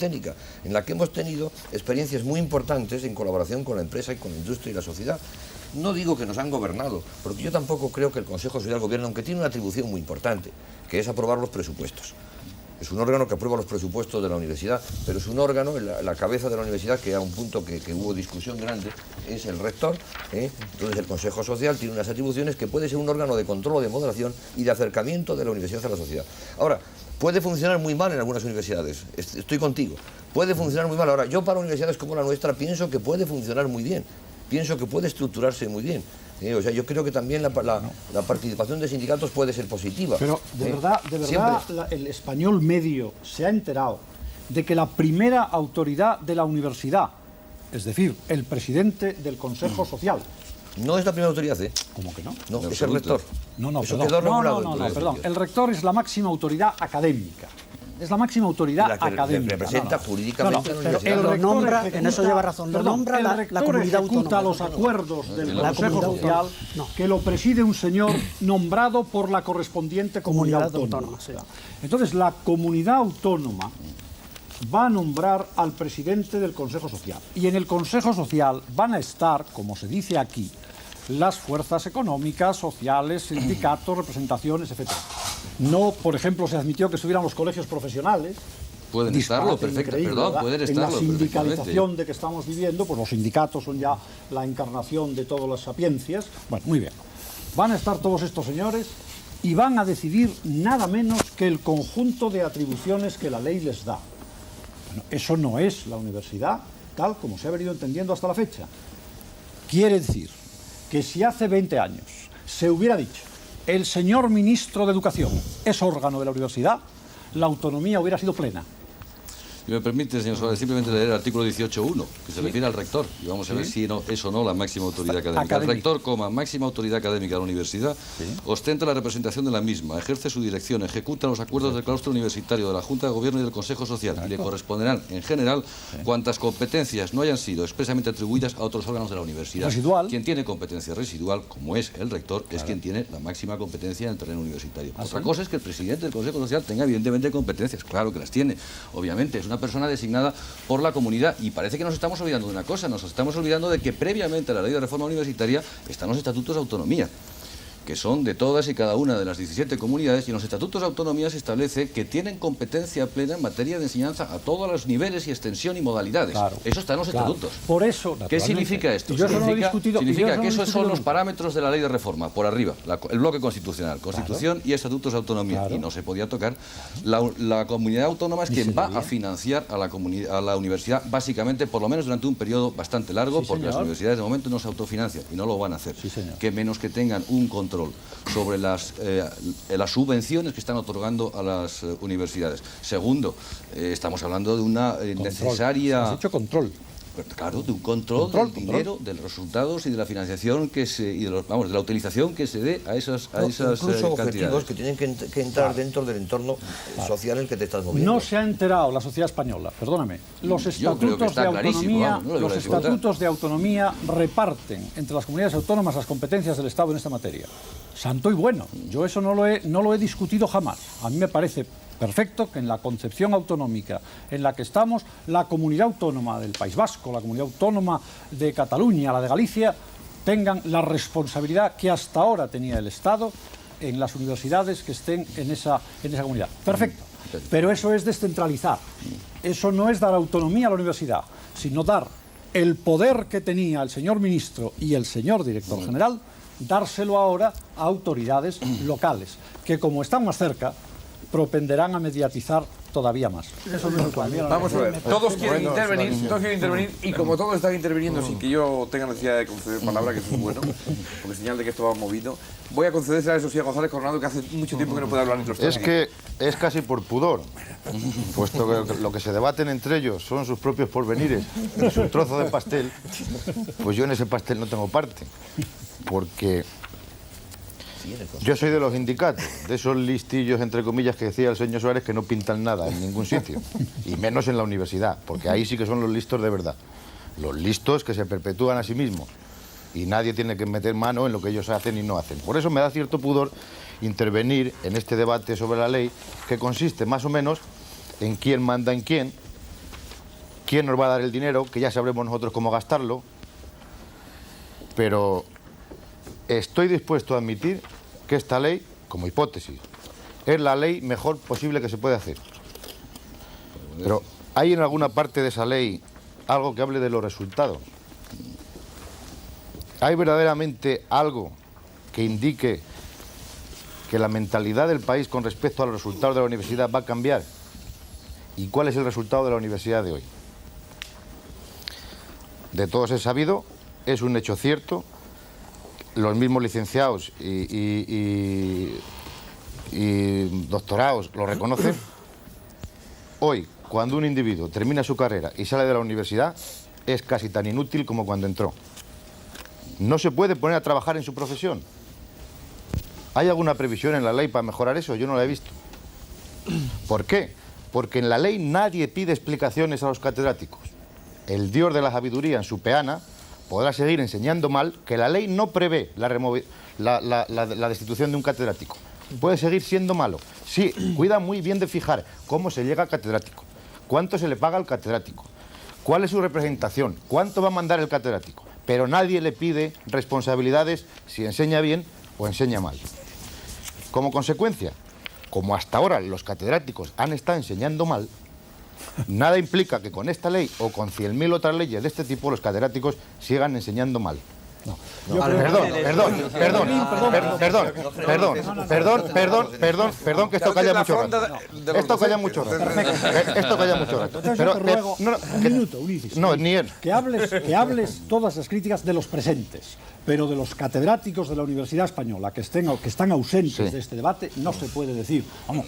técnica, en la que hemos tenido experiencias muy importantes en colaboración con la empresa y con la industria y la sociedad. No digo que nos han gobernado, porque yo tampoco creo que el Consejo Social gobierne, aunque tiene una atribución muy importante, que es aprobar los presupuestos. Es un órgano que aprueba los presupuestos de la universidad, pero es un órgano, la cabeza de la universidad, que a un punto que hubo discusión grande, es el rector. Entonces el Consejo Social tiene unas atribuciones que puede ser un órgano de control, de moderación y de acercamiento de la universidad a la sociedad. Ahora, puede funcionar muy mal en algunas universidades, estoy contigo, puede funcionar muy mal. Ahora, yo para universidades como la nuestra pienso que puede funcionar muy bien, pienso que puede estructurarse muy bien. O sea, yo creo que también la participación de sindicatos puede ser positiva. Pero de verdad el español medio se ha enterado de que la primera autoridad de la universidad, es decir, el presidente del Consejo Social... No es la primera autoridad, ¿eh? ¿Cómo que no? No, es el rector. No, perdón. El rector es la máxima autoridad académica. Es la máxima autoridad académica. Representa jurídicamente pero lo nombra, en eso lleva razón, lo nombra la comunidad autónoma. Los acuerdos del Consejo Social, que lo preside un señor nombrado por la correspondiente comunidad autónoma. Entonces, la comunidad autónoma va a nombrar al presidente del Consejo Social. Y en el Consejo Social van a estar, como se dice aquí, las fuerzas económicas, sociales, sindicatos, representaciones, etc. No, por ejemplo, se admitió que estuvieran los colegios profesionales. Pueden estarlo, perfecto, perdón, pueden estarlo. En la sindicalización de que estamos viviendo, pues los sindicatos son ya la encarnación de todas las sapiencias. Bueno, muy bien. Van a estar todos estos señores y van a decidir nada menos que el conjunto de atribuciones que la ley les da. Bueno, eso no es la universidad tal como se ha venido entendiendo hasta la fecha. Quiere decir que si hace 20 años se hubiera dicho el señor ministro de Educación es órgano de la universidad, la autonomía hubiera sido plena. Si me permite, señor Suárez, simplemente leer el artículo 18.1, que se refiere al rector, y vamos a ver si es o no la máxima autoridad académica. El rector, máxima autoridad académica de la universidad, ostenta la representación de la misma, ejerce su dirección, ejecuta los acuerdos del claustro universitario, de la Junta de Gobierno y del Consejo Social, y le corresponderán, en general, cuantas competencias no hayan sido expresamente atribuidas a otros órganos de la universidad. Residual. Quien tiene competencia residual, como es el rector, es quien tiene la máxima competencia en el terreno universitario. Otra cosa es que el presidente del Consejo Social tenga, evidentemente, competencias. Claro que las tiene, obviamente. Es una persona designada por la comunidad y parece que nos estamos olvidando de una cosa, nos estamos olvidando de que previamente a la ley de reforma universitaria están los estatutos de autonomía, que son de todas y cada una de las 17 comunidades, y en los estatutos de autonomía se establece que tienen competencia plena en materia de enseñanza a todos los niveles y extensión y modalidades. Claro, eso está en los estatutos. Por eso, ¿qué significa esto? Significa que esos son los parámetros de la ley de reforma, por arriba, el bloque constitucional, Constitución y estatutos de autonomía, y no se podía tocar. La comunidad autónoma es quien va a financiar a la universidad, básicamente, por lo menos durante un periodo bastante largo, porque las universidades de momento no se autofinancian y no lo van a hacer. Que menos que tengan un control sobre las subvenciones que están otorgando a las universidades. Segundo, estamos hablando de una necesaria... ¿Has dicho control? Claro, de un control del dinero, de los resultados y de la financiación de la utilización que se dé a esas incluso cantidades. Objetivos que tienen que entrar dentro del entorno social en el que te estás moviendo. No se ha enterado la sociedad española, perdóname. Los estatutos de autonomía reparten entre las comunidades autónomas las competencias del Estado en esta materia. Santo y bueno, yo eso no lo he discutido jamás. A mí me parece perfecto que en la concepción autonómica en la que estamos, la comunidad autónoma del País Vasco, la comunidad autónoma de Cataluña, la de Galicia, tengan la responsabilidad que hasta ahora tenía el Estado en las universidades que estén en esa comunidad. Perfecto. Pero eso es descentralizar. Eso no es dar autonomía a la universidad, sino dar el poder que tenía el señor ministro y el señor director general, dárselo ahora a autoridades locales, que como están más cerca, propenderán a mediatizar todavía más. Eso no es Vamos a ver, todos quieren intervenir y como todos están interviniendo sin que yo tenga necesidad de conceder palabra, que eso es bueno, porque señal de que esto va movido, voy a concederse a Sofía González Coronado, que hace mucho tiempo que no puede hablar entre ustedes. Es que es casi por pudor, puesto que lo que se debaten entre ellos son sus propios porvenires y su trozo de pastel, pues yo en ese pastel no tengo parte, porque... Yo soy de los sindicatos, de esos listillos, entre comillas, que decía el señor Suárez, que no pintan nada en ningún sitio, y menos en la universidad, porque ahí sí que son los listos de verdad. Los listos que se perpetúan a sí mismos, y nadie tiene que meter mano en lo que ellos hacen y no hacen. Por eso me da cierto pudor intervenir en este debate sobre la ley, que consiste más o menos en quién manda en quién, quién nos va a dar el dinero, que ya sabremos nosotros cómo gastarlo, pero estoy dispuesto a admitir que esta ley, como hipótesis, es la ley mejor posible que se puede hacer. Pero ¿hay en alguna parte de esa ley algo que hable de los resultados? ¿Hay verdaderamente algo que indique que la mentalidad del país con respecto a los resultados de la universidad va a cambiar? ¿Y cuál es el resultado de la universidad de hoy? De todos es sabido, es un hecho cierto, los mismos licenciados y doctorados lo reconocen. Hoy, cuando un individuo termina su carrera y sale de la universidad, es casi tan inútil como cuando entró. No se puede poner a trabajar en su profesión. ¿Hay alguna previsión en la ley para mejorar eso? Yo no la he visto. ¿Por qué? Porque en la ley nadie pide explicaciones a los catedráticos. El dios de la sabiduría en su peana podrá seguir enseñando mal, que la ley no prevé la destitución de un catedrático. Puede seguir siendo malo. Sí, cuida muy bien de fijar cómo se llega al catedrático, cuánto se le paga al catedrático, cuál es su representación, cuánto va a mandar el catedrático. Pero nadie le pide responsabilidades si enseña bien o enseña mal. Como consecuencia, como hasta ahora los catedráticos han estado enseñando mal, nada implica que con esta ley o con 100.000 otras leyes de este tipo los catedráticos sigan enseñando mal. Perdón, que esto calla mucho rato. Esto calla mucho rato. Pero un minuto, Ulises. No, ni él. Que hables todas las críticas de los presentes, pero de los catedráticos de la Universidad Española que están ausentes de este debate, no se puede decir. Bueno.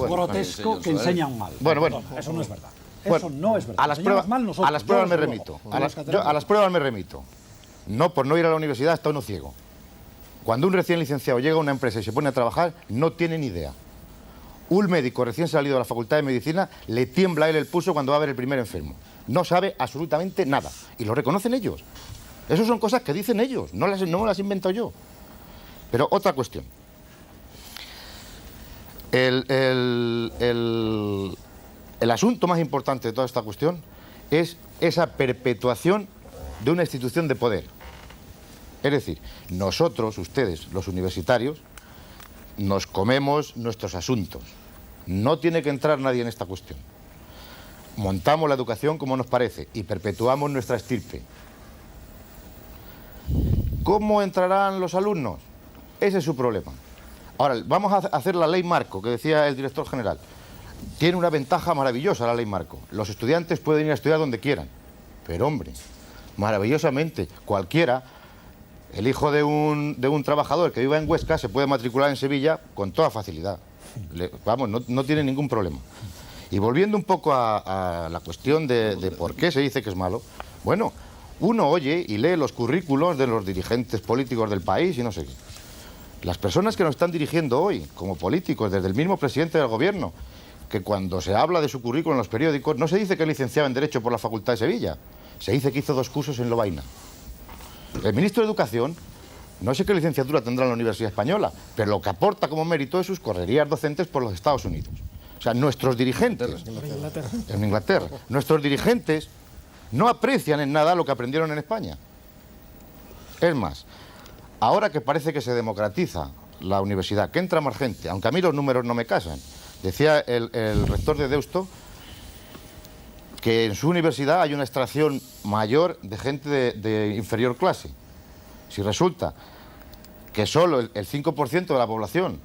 Grotesco que enseñan mal. Bueno. Eso no es verdad. Eso no es verdad. A las pruebas me remito. A las pruebas me remito. No, por no ir a la universidad está uno ciego. Cuando un recién licenciado llega a una empresa y se pone a trabajar, no tiene ni idea. Un médico recién salido de la Facultad de Medicina le tiembla a él el pulso cuando va a ver el primer enfermo. No sabe absolutamente nada. Y lo reconocen ellos. Esas son cosas que dicen ellos, no me las invento yo. Pero otra cuestión. El asunto más importante de toda esta cuestión es esa perpetuación de una institución de poder. Es decir, nosotros, ustedes, los universitarios, nos comemos nuestros asuntos. No tiene que entrar nadie en esta cuestión. Montamos la educación como nos parece y perpetuamos nuestra estirpe. ¿Cómo entrarán los alumnos? Ese es su problema. Ahora, vamos a hacer la ley marco, que decía el director general. Tiene una ventaja maravillosa la ley marco. Los estudiantes pueden ir a estudiar donde quieran. Pero, hombre, maravillosamente, cualquiera, el hijo de un trabajador que viva en Huesca se puede matricular en Sevilla con toda facilidad. No tiene ningún problema. Y volviendo un poco a la cuestión de por qué se dice que es malo, bueno, uno oye y lee los currículos de los dirigentes políticos del país y no sé qué. Las personas que nos están dirigiendo hoy, como políticos, desde el mismo presidente del gobierno, que cuando se habla de su currículum en los periódicos, no se dice que es licenciado en Derecho por la Facultad de Sevilla, se dice que hizo 2 cursos en Lovaina. El ministro de Educación, no sé qué licenciatura tendrá en la Universidad Española, pero lo que aporta como mérito es sus correrías docentes por los Estados Unidos. O sea, nuestros dirigentes, en Inglaterra, nuestros dirigentes no aprecian en nada lo que aprendieron en España. Es más, ahora que parece que se democratiza la universidad, que entra más gente, aunque a mí los números no me casan, decía el rector de Deusto que en su universidad hay una extracción mayor de gente de inferior clase. Si resulta que solo el 5% de la población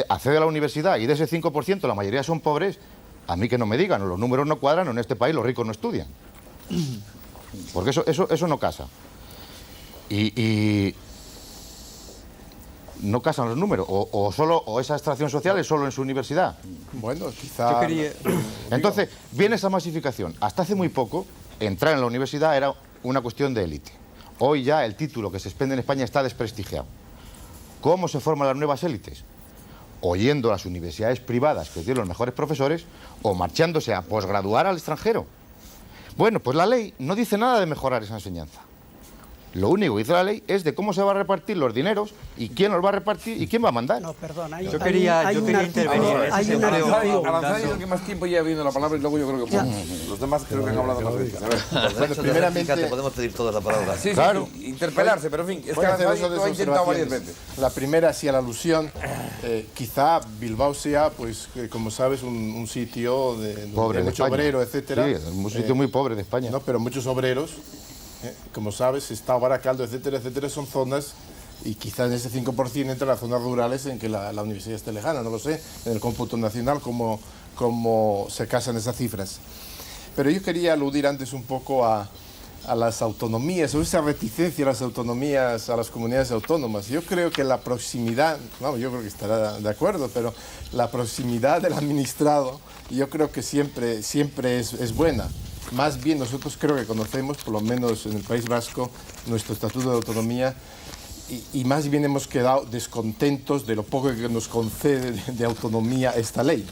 accede a la universidad y de ese 5% la mayoría son pobres, a mí que no me digan, o los números no cuadran, o en este país los ricos no estudian. Porque eso no casa. Y no casan los números, o esa extracción social es solo en su universidad. Bueno, quizá... Entonces, viene esa masificación. Hasta hace muy poco, entrar en la universidad era una cuestión de élite. Hoy ya el título que se expende en España está desprestigiado. ¿Cómo se forman las nuevas élites? O yendo a las universidades privadas que tienen los mejores profesores, o marchándose a posgraduar al extranjero. Bueno, pues la ley no dice nada de mejorar esa enseñanza. Lo único que dice la ley es de cómo se va a repartir los dineros y quién los va a repartir y quién va a mandar. No, perdona. Yo quería intervenir. Aranzadi es el que más tiempo lleva viendo la palabra y luego yo creo que los demás creo que han hablado más veces. Bueno, primeramente podemos pedir todas las palabras. Sí, claro. Interpelarse, pero en fin, es que Aranzadi lo ha intentado varias veces. La primera, sí, a la alusión. Quizá Bilbao sea, pues, como sabes, un sitio de mucho obrero, etcétera. Sí, es un sitio muy pobre de España. No, pero muchos obreros, como sabes, está Baracaldo, etcétera, etcétera, son zonas, y quizá en ese 5% entre las zonas rurales en que la universidad esté lejana, no lo sé, en el cómputo nacional, cómo se casan esas cifras. Pero yo quería aludir antes un poco a las autonomías, o esa reticencia a las autonomías, a las comunidades autónomas. Yo creo que la proximidad, no, yo creo que estará de acuerdo, pero la proximidad del administrado yo creo que siempre es buena. Más bien nosotros creo que conocemos, por lo menos en el País Vasco, nuestro estatuto de autonomía, y más bien hemos quedado descontentos de lo poco que nos concede de autonomía esta ley.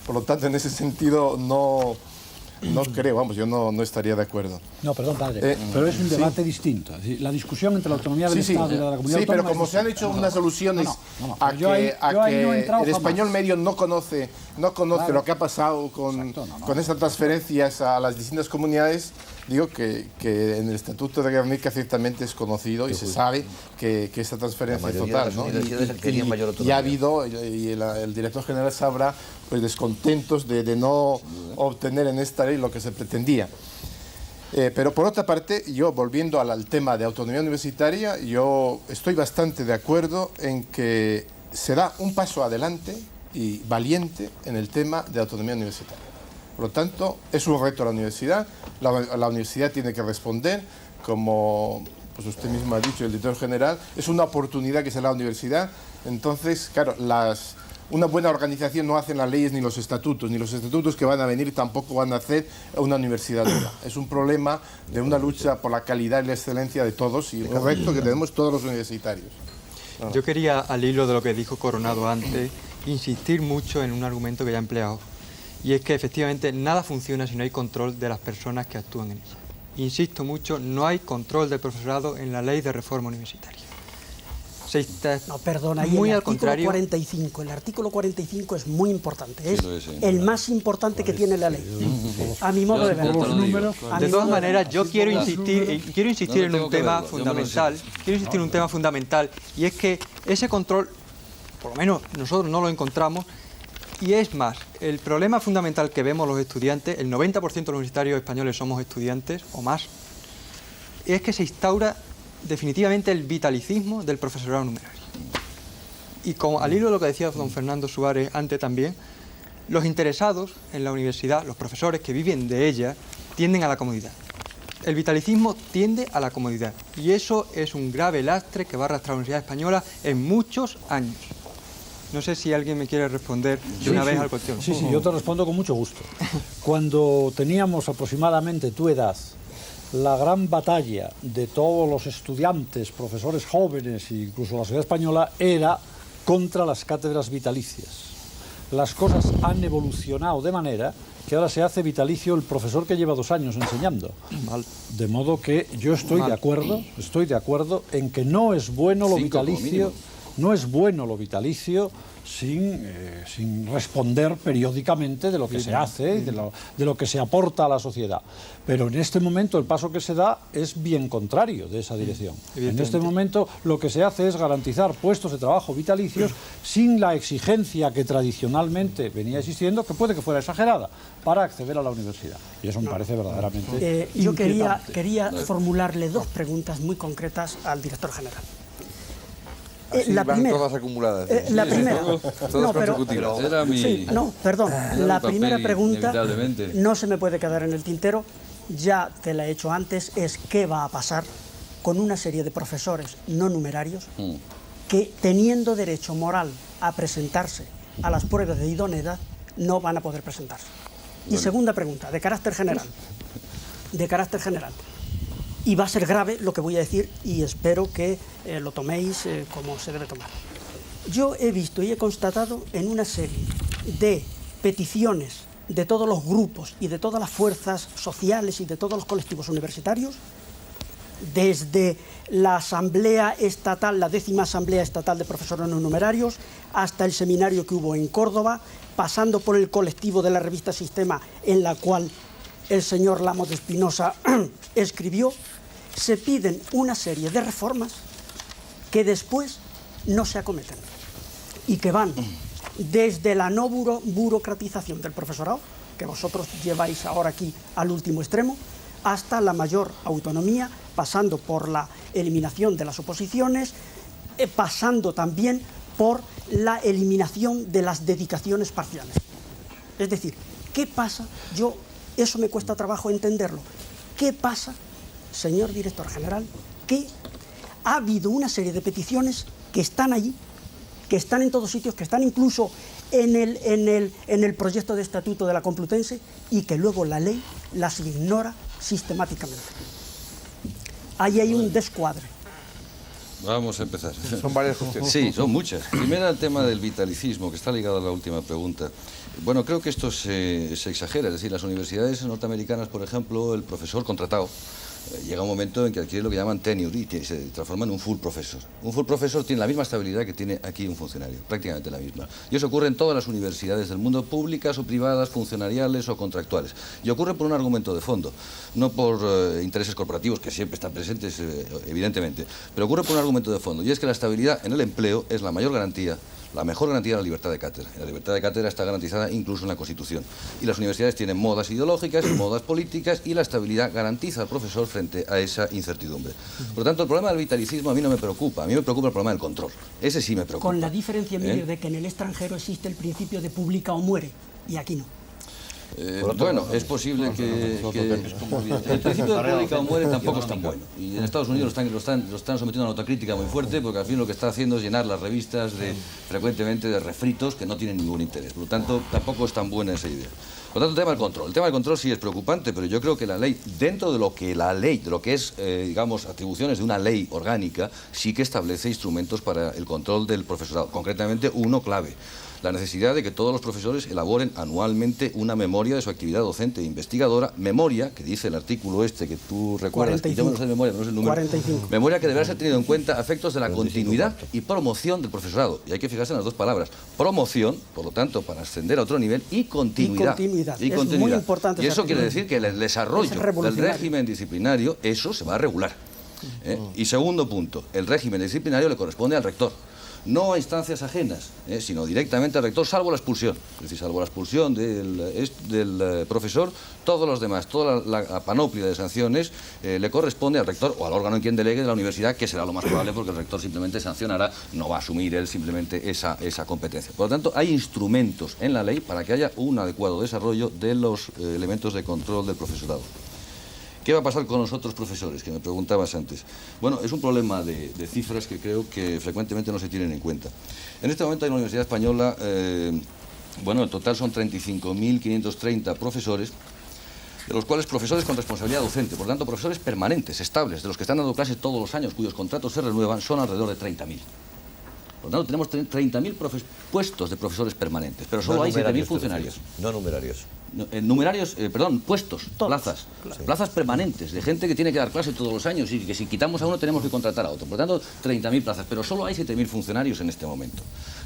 Por lo tanto, en ese sentido no creo, vamos, yo no estaría de acuerdo. No, perdón, padre, pero es un debate distinto. Es decir, la discusión entre la autonomía del Estado y la comunidad autónoma... Sí, pero como se han hecho unas soluciones a que el español medio no conoce lo que ha pasado con estas transferencias a las distintas comunidades, digo que en el Estatuto de Guernica ciertamente es conocido y se sabe que esta transferencia es total, ¿no? Y ha habido, y el director general sabrá, pues descontentos de no obtener en esta ley lo que se pretendía. Pero por otra parte, yo volviendo al tema de autonomía universitaria, yo estoy bastante de acuerdo en que se da un paso adelante y valiente en el tema de autonomía universitaria. Por lo tanto, es un reto a la universidad, la universidad tiene que responder, como pues usted mismo ha dicho, el director general, es una oportunidad que se da a la universidad. Entonces, claro, una buena organización no hacen las leyes ni los estatutos que van a venir tampoco van a hacer una universidad nueva. Es un problema de una lucha por la calidad y la excelencia de todos y el reto que tenemos todos los universitarios. Yo quería, al hilo de lo que dijo Coronado antes, insistir mucho en un argumento que ya he empleado, y es que efectivamente nada funciona si no hay control de las personas que actúan en ella. Insisto mucho, no hay control del profesorado en la ley de reforma universitaria. No, perdona, y el artículo 45. El artículo 45 es muy importante. Es el más importante que tiene la ley. A mi modo de ver. De todas maneras, yo quiero insistir en un tema fundamental. Quiero insistir en un tema fundamental, y es que ese control, por lo menos nosotros no lo encontramos. Y es más, el problema fundamental que vemos los estudiantes, el 90% de los universitarios españoles somos estudiantes o más, es que se instaura definitivamente el vitalicismo del profesorado numerario. Y como al hilo de lo que decía don Fernando Suárez antes también, los interesados en la universidad, los profesores que viven de ella, tienden a la comodidad. El vitalicismo tiende a la comodidad, y eso es un grave lastre que va a arrastrar a la Universidad Española en muchos años. No sé si alguien me quiere responder de una vez al cuestión. Sí, yo te respondo con mucho gusto. Cuando teníamos aproximadamente tu edad, la gran batalla de todos los estudiantes, profesores jóvenes e incluso la sociedad española era contra las cátedras vitalicias. Las cosas han evolucionado de manera que ahora se hace vitalicio el profesor que lleva 2 años enseñando. De modo que yo estoy de acuerdo en que no es bueno lo vitalicio. No es bueno lo vitalicio sin responder periódicamente de lo que se hace y de lo que se aporta a la sociedad. Pero en este momento el paso que se da es bien contrario de esa dirección. En este momento lo que se hace es garantizar puestos de trabajo vitalicios sin la exigencia que tradicionalmente venía existiendo, que puede que fuera exagerada, para acceder a la universidad. Y eso me parece verdaderamente yo quería formularle 2 preguntas muy concretas al director general. La primera, todas acumuladas. La primera. Todas consecutivas. La primera pregunta no se me puede quedar en el tintero, ya te la he hecho antes, es qué va a pasar con una serie de profesores no numerarios que, teniendo derecho moral a presentarse a las pruebas de idoneidad, no van a poder presentarse. Y segunda pregunta, de carácter general. Y va a ser grave lo que voy a decir y espero que lo toméis como se debe tomar. Yo he visto y he constatado en una serie de peticiones de todos los grupos y de todas las fuerzas sociales y de todos los colectivos universitarios desde la Asamblea Estatal, la 10ª Asamblea Estatal de Profesores No Numerarios, hasta el seminario que hubo en Córdoba, pasando por el colectivo de la revista Sistema, en la cual el señor Lamos de Espinosa escribió, se piden una serie de reformas que después no se acometen y que van desde la no burocratización del profesorado, que vosotros lleváis ahora aquí al último extremo, hasta la mayor autonomía, pasando por la eliminación de las oposiciones, pasando también por la eliminación de las dedicaciones parciales. Es decir, ¿qué pasa? Eso me cuesta trabajo entenderlo. ¿Qué pasa, señor director general? Que ha habido una serie de peticiones que están allí, que están en todos sitios, que están incluso en el proyecto de estatuto de la Complutense y que luego la ley las ignora sistemáticamente. Ahí hay un descuadre. Vamos a empezar. Son varias cuestiones. Sí, son muchas. Primero, el tema del vitalicismo, que está ligado a la última pregunta. Bueno, creo que esto se exagera. Es decir, las universidades norteamericanas, por ejemplo, el profesor contratado llega un momento en que adquiere lo que llaman tenure y se transforma en un full professor. Un full professor tiene la misma estabilidad que tiene aquí un funcionario, prácticamente la misma. Y eso ocurre en todas las universidades del mundo, públicas o privadas, funcionariales o contractuales. Y ocurre por un argumento de fondo, no por intereses corporativos, que siempre están presentes, evidentemente, pero ocurre por un argumento de fondo, y es que la estabilidad en el empleo es la mayor garantía, la mejor garantía de la libertad de cátedra. La libertad de cátedra está garantizada incluso en la Constitución. Y las universidades tienen modas ideológicas y modas políticas, y la estabilidad garantiza al profesor frente a esa incertidumbre. Por lo tanto, el problema del vitalicismo a mí no me preocupa. A mí me preocupa el problema del control. Ese sí me preocupa. Con la diferencia, Miguel, de que en el extranjero existe el principio de publica o muere, y aquí no. Bueno, es posible que el principio de publica o muere tampoco es tan bueno. Y en Estados Unidos lo están sometiendo a una nota crítica muy fuerte, porque al fin lo que está haciendo es llenar las revistas frecuentemente de refritos que no tienen ningún interés. Por lo tanto, tampoco es tan buena esa idea. Por lo tanto, el tema del control. El tema del control sí es preocupante, pero yo creo que la ley, dentro de lo que es, digamos, atribuciones de una ley orgánica, sí que establece instrumentos para el control del profesorado. Concretamente, uno clave: la necesidad de que todos los profesores elaboren anualmente una memoria de su actividad docente e investigadora, memoria, que dice el artículo que tú recuerdas, 45. que yo me lo sé de memoria, no sé el número, 45. Memoria que deberá ser tenido en cuenta a efectos de la continuidad y promoción del profesorado. Y hay que fijarse en las dos palabras: promoción, por lo tanto, para ascender a otro nivel, y continuidad. Es muy importante. Y eso quiere decir que el desarrollo del régimen disciplinario, eso se va a regular. Y segundo punto, el régimen disciplinario le corresponde al rector. No a instancias ajenas, sino directamente al rector, salvo la expulsión. Es decir, salvo la expulsión del profesor, todos los demás, toda la panoplia de sanciones le corresponde al rector o al órgano en quien delegue de la universidad, que será lo más probable, porque el rector simplemente sancionará, no va a asumir él simplemente esa competencia. Por lo tanto, hay instrumentos en la ley para que haya un adecuado desarrollo de los elementos de control del profesorado. ¿Qué va a pasar con los otros profesores, que me preguntabas antes? Bueno, es un problema de cifras que creo que frecuentemente no se tienen en cuenta. En este momento hay una universidad española, bueno, en total son 35.530 profesores, de los cuales profesores con responsabilidad docente, por lo tanto profesores permanentes, estables, de los que están dando clases todos los años, cuyos contratos se renuevan, son alrededor de 30.000. Por lo tanto, tenemos 30.000 puestos de profesores permanentes, pero solo hay 7.000 funcionarios. No numerarios. Puestos, plazas. Claro. Plazas permanentes, de gente que tiene que dar clase todos los años y que si quitamos a uno tenemos que contratar a otro. Por lo tanto, 30.000 plazas, pero solo hay 7.000 funcionarios en este momento.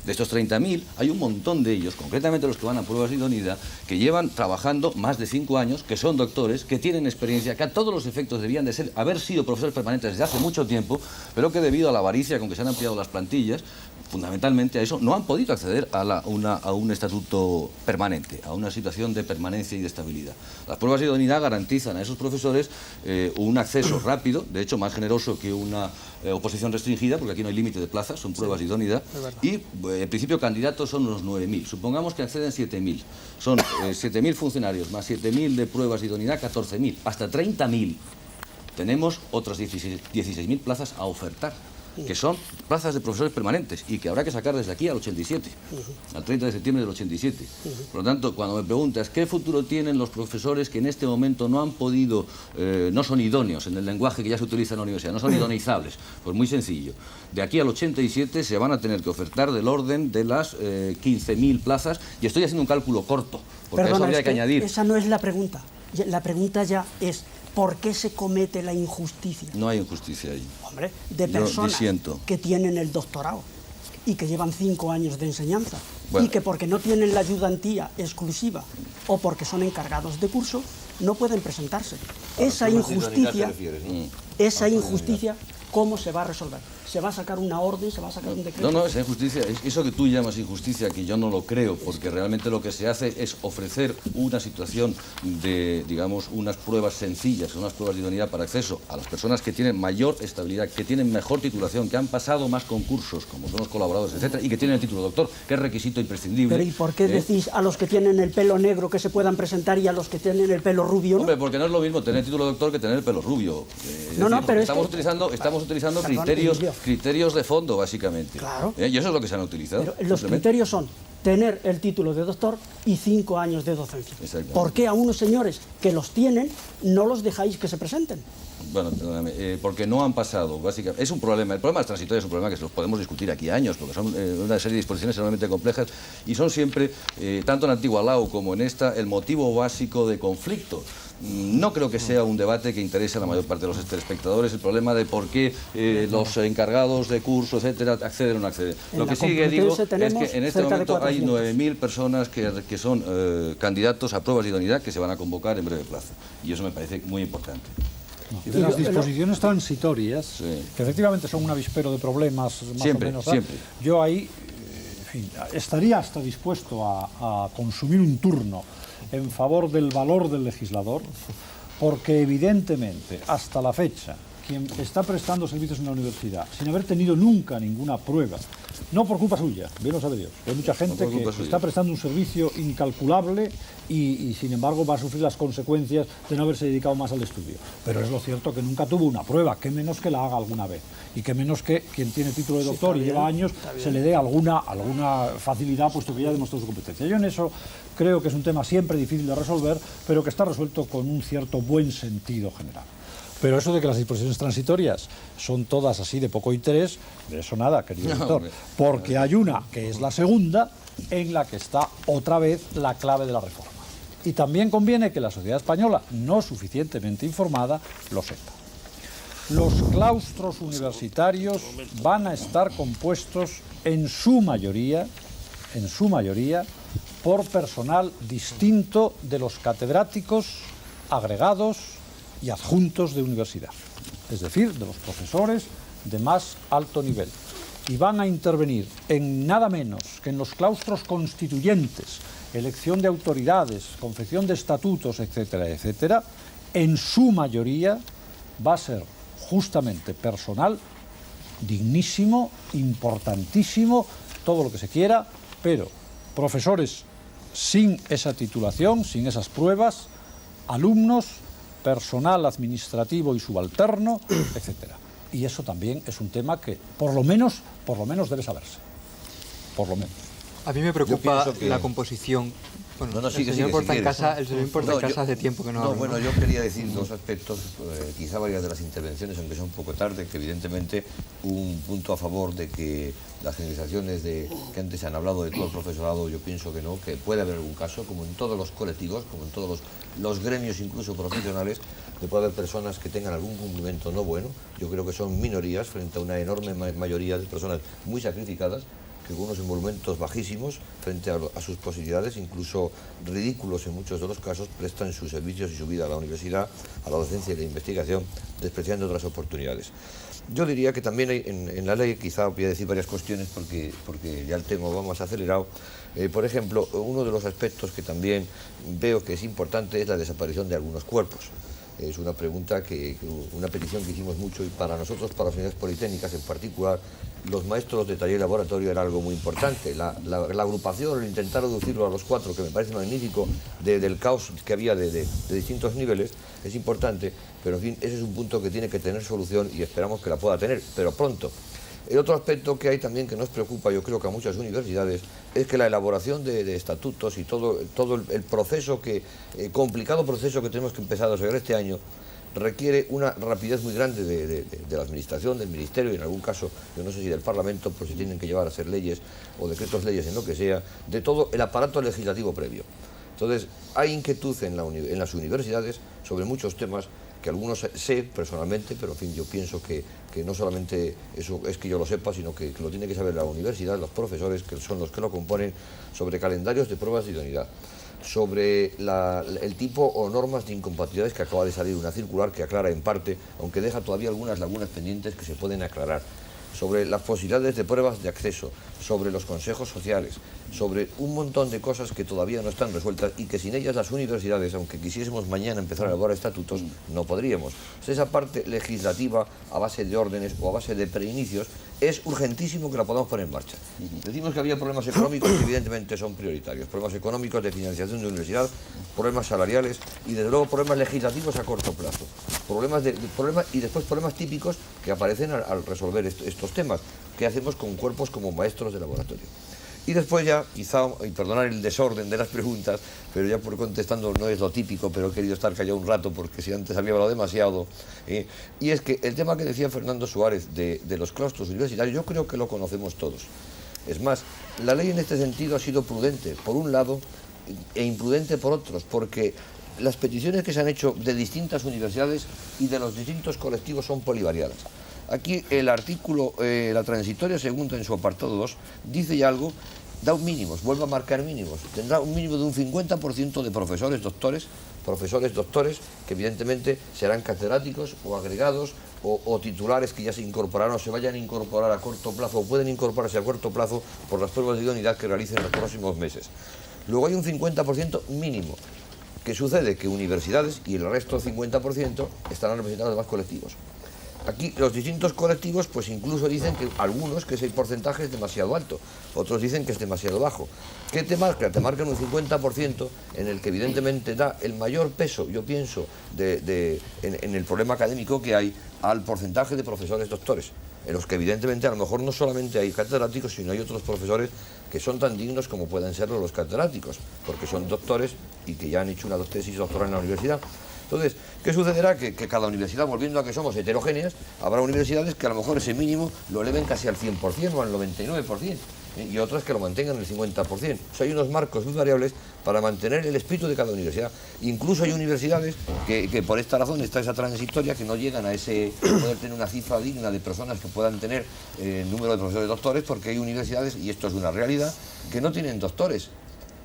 De estos 30.000, hay un montón de ellos, concretamente los que van a pruebas de idoneidad, que llevan trabajando más de 5 años, que son doctores, que tienen experiencia, que a todos los efectos debían de haber sido profesores permanentes desde hace mucho tiempo, pero que debido a la avaricia con que se han ampliado las plantillas, fundamentalmente a eso, no han podido acceder a un estatuto permanente, a una situación de permanencia y de estabilidad. Las pruebas de idoneidad garantizan a esos profesores un acceso rápido, de hecho más generoso que una oposición restringida, porque aquí no hay límite de plazas, son pruebas de idoneidad, y en principio candidatos son unos 9.000. Supongamos que acceden 7.000. Son 7.000 funcionarios más 7.000 de pruebas de idoneidad, 14.000. Hasta 30.000 tenemos otras 16.000 plazas a ofertar, que son plazas de profesores permanentes y que habrá que sacar desde aquí al 87, al 30 de septiembre del 87. Por lo tanto, cuando me preguntas qué futuro tienen los profesores que en este momento no han podido, no son idóneos en el lenguaje que ya se utiliza en la universidad, no son idoneizables, pues muy sencillo. De aquí al 87 se van a tener que ofertar del orden de las 15.000 plazas, y estoy haciendo un cálculo corto, porque eso habría que añadir. Esa no es la pregunta. La pregunta ya es, ¿por qué se comete la injusticia? No hay injusticia ahí. Hombre, de personas que tienen el doctorado y que llevan 5 años de enseñanza, y que porque no tienen la ayudantía exclusiva o porque son encargados de curso, no pueden presentarse. Esa injusticia, ¿cómo se va a resolver? ¿Se va a sacar una orden? ¿Se va a sacar un decreto? No, esa injusticia, eso que tú llamas injusticia, que yo no lo creo, porque realmente lo que se hace es ofrecer una situación de, digamos, unas pruebas sencillas, unas pruebas de idoneidad para acceso a las personas que tienen mayor estabilidad, que tienen mejor titulación, que han pasado más concursos, como son los colaboradores, etcétera, y que tienen el título de doctor, que es requisito imprescindible. Pero ¿y por qué decís a los que tienen el pelo negro que se puedan presentar y a los que tienen el pelo rubio no? Hombre, porque no es lo mismo tener el título de doctor que tener el pelo rubio. Pero estamos utilizando criterios de fondo, básicamente. Claro. Y eso es lo que se han utilizado. Pero los criterios son tener el título de doctor y 5 años de docencia. ¿Por qué a unos señores que los tienen no los dejáis que se presenten? Bueno, perdóname, porque no han pasado, básicamente. Es un problema, el problema transitorio es un problema que los podemos discutir aquí años, porque son una serie de disposiciones enormemente complejas y son siempre, tanto en Antigua Lau como en esta, el motivo básico de conflicto. No creo que sea un debate que interese a la mayor parte de los telespectadores, el problema de por qué los encargados de curso, etcétera, acceden o no acceden. Lo que sí que digo es que en este momento hay 9.000 personas que son candidatos a pruebas de idoneidad que se van a convocar en breve plazo. Y eso me parece muy importante. De las disposiciones transitorias, que efectivamente son un avispero de problemas más o menos, yo ahí estaría hasta dispuesto a consumir un turno en favor del valor del legislador, porque evidentemente hasta la fecha quien está prestando servicios en la universidad sin haber tenido nunca ninguna prueba, no por culpa suya, bien lo sabe Dios, hay mucha gente que está prestando un servicio incalculable y sin embargo va a sufrir las consecuencias de no haberse dedicado más al estudio. Pero es lo cierto que nunca tuvo una prueba, que menos que la haga alguna vez, y que menos que quien tiene título de doctor y lleva años se le dé alguna facilidad, puesto que ya demostró su competencia. Yo en eso creo que es un tema siempre difícil de resolver, pero que está resuelto con un cierto buen sentido general. Pero eso de que las disposiciones transitorias son todas así de poco interés, de eso nada, querido doctor, porque hay una, que es la segunda, en la que está otra vez la clave de la reforma. Y también conviene que la sociedad española, no suficientemente informada, lo sepa. Los claustros universitarios van a estar compuestos en su mayoría, por personal distinto de los catedráticos, agregados y adjuntos de universidad, es decir, de los profesores de más alto nivel. Y van a intervenir en nada menos que en los claustros constituyentes, elección de autoridades, confección de estatutos, etcétera, etcétera. En su mayoría va a ser justamente personal dignísimo, importantísimo, todo lo que se quiera, pero profesores sin esa titulación, sin esas pruebas, alumnos, personal administrativo y subalterno, etcétera. Y eso también es un tema que por lo menos debe saberse. Por lo menos. A mí me preocupa la composición. Bueno, el señor Portancasa hace tiempo que no habla. Bueno, yo quería decir dos aspectos, quizá varias de las intervenciones, aunque sea un poco tarde, que evidentemente un punto a favor de que las generalizaciones que antes se han hablado de todo el profesorado, yo pienso que no, que puede haber algún caso, como en todos los colectivos, como en todos los gremios, incluso profesionales, que puede haber personas que tengan algún cumplimiento no bueno. Yo creo que son minorías frente a una enorme mayoría de personas muy sacrificadas, que con unos emolumentos bajísimos frente a sus posibilidades, incluso ridículos en muchos de los casos, prestan sus servicios y su vida a la universidad, a la docencia y la investigación, despreciando otras oportunidades. Yo diría que también hay, en la ley, quizá voy a decir varias cuestiones porque ya el tema va más acelerado. Por ejemplo, uno de los aspectos que también veo que es importante es la desaparición de algunos cuerpos. Es una pregunta, una petición que hicimos mucho, y para nosotros, para las unidades politécnicas en particular, los maestros de taller y laboratorio era algo muy importante. La agrupación, el intentar reducirlo a los 4, que me parece magnífico, del caos que había de distintos niveles, es importante, pero en fin, ese es un punto que tiene que tener solución y esperamos que la pueda tener, pero pronto. El otro aspecto que hay también que nos preocupa, yo creo que a muchas universidades, es que la elaboración de estatutos y todo el proceso complicado proceso que tenemos que empezar a desarrollar este año, requiere una rapidez muy grande de la administración, del ministerio y en algún caso, yo no sé si del Parlamento, por si tienen que llevar a hacer leyes o decretos leyes en lo que sea, de todo el aparato legislativo previo. Entonces, hay inquietud en las universidades sobre muchos temas que algunos sé personalmente, pero en fin, yo pienso que no solamente eso es que yo lo sepa, sino que lo tiene que saber la universidad, los profesores, que son los que lo componen, sobre calendarios de pruebas de idoneidad, sobre el tipo o normas de incompatibilidades, que acaba de salir una circular que aclara en parte, aunque deja todavía algunas lagunas pendientes que se pueden aclarar, sobre las posibilidades de pruebas de acceso, sobre los consejos sociales, sobre un montón de cosas que todavía no están resueltas y que sin ellas las universidades, aunque quisiésemos mañana empezar a elaborar estatutos, no podríamos. Esa parte legislativa, a base de órdenes o a base de preinicios, es urgentísimo que la podamos poner en marcha. Decimos que había problemas económicos que evidentemente son prioritarios, problemas económicos de financiación de universidad, problemas salariales y desde luego problemas legislativos a corto plazo, problemas y después problemas típicos que aparecen al resolver estos temas. ¿Qué hacemos con cuerpos como maestros de laboratorio? Y después ya, quizá, y perdonar el desorden de las preguntas, pero ya por contestando no es lo típico, pero he querido estar callado un rato porque si antes había hablado demasiado. Y es que el tema que decía Fernando Suárez de los claustros universitarios, yo creo que lo conocemos todos. Es más, la ley en este sentido ha sido prudente, por un lado, e imprudente por otros, porque las peticiones que se han hecho de distintas universidades y de los distintos colectivos son polivariadas. Aquí el artículo, la transitoria segunda en su apartado 2, dice ya algo, da un mínimos, vuelve a marcar mínimos. Tendrá un mínimo de un 50% de profesores doctores, que evidentemente serán catedráticos o agregados o titulares que ya se incorporarán o se vayan a incorporar a corto plazo o pueden incorporarse a corto plazo por las pruebas de idoneidad que realicen en los próximos meses. Luego hay un 50% mínimo. ¿Qué sucede? Que universidades y el resto del 50% estarán representados de más colectivos. Aquí los distintos colectivos pues incluso dicen que algunos que ese porcentaje es demasiado alto, otros dicen que es demasiado bajo. ¿Qué te marca? Te marcan un 50% en el que evidentemente da el mayor peso, yo pienso, en el problema académico que hay al porcentaje de profesores doctores, en los que evidentemente a lo mejor no solamente hay catedráticos, sino hay otros profesores que son tan dignos como pueden serlo los catedráticos, porque son doctores y que ya han hecho una tesis doctoral en la universidad. Entonces, ¿qué sucederá? Que cada universidad, volviendo a que somos heterogéneas, habrá universidades que a lo mejor ese mínimo lo eleven casi al 100% o al 99%, y otras que lo mantengan el 50%. O sea, hay unos marcos muy variables para mantener el espíritu de cada universidad. Incluso hay universidades que por esta razón está esa transitoria, que no llegan a poder tener una cifra digna de personas que puedan tener el número de profesores doctores, porque hay universidades, y esto es una realidad, que no tienen doctores.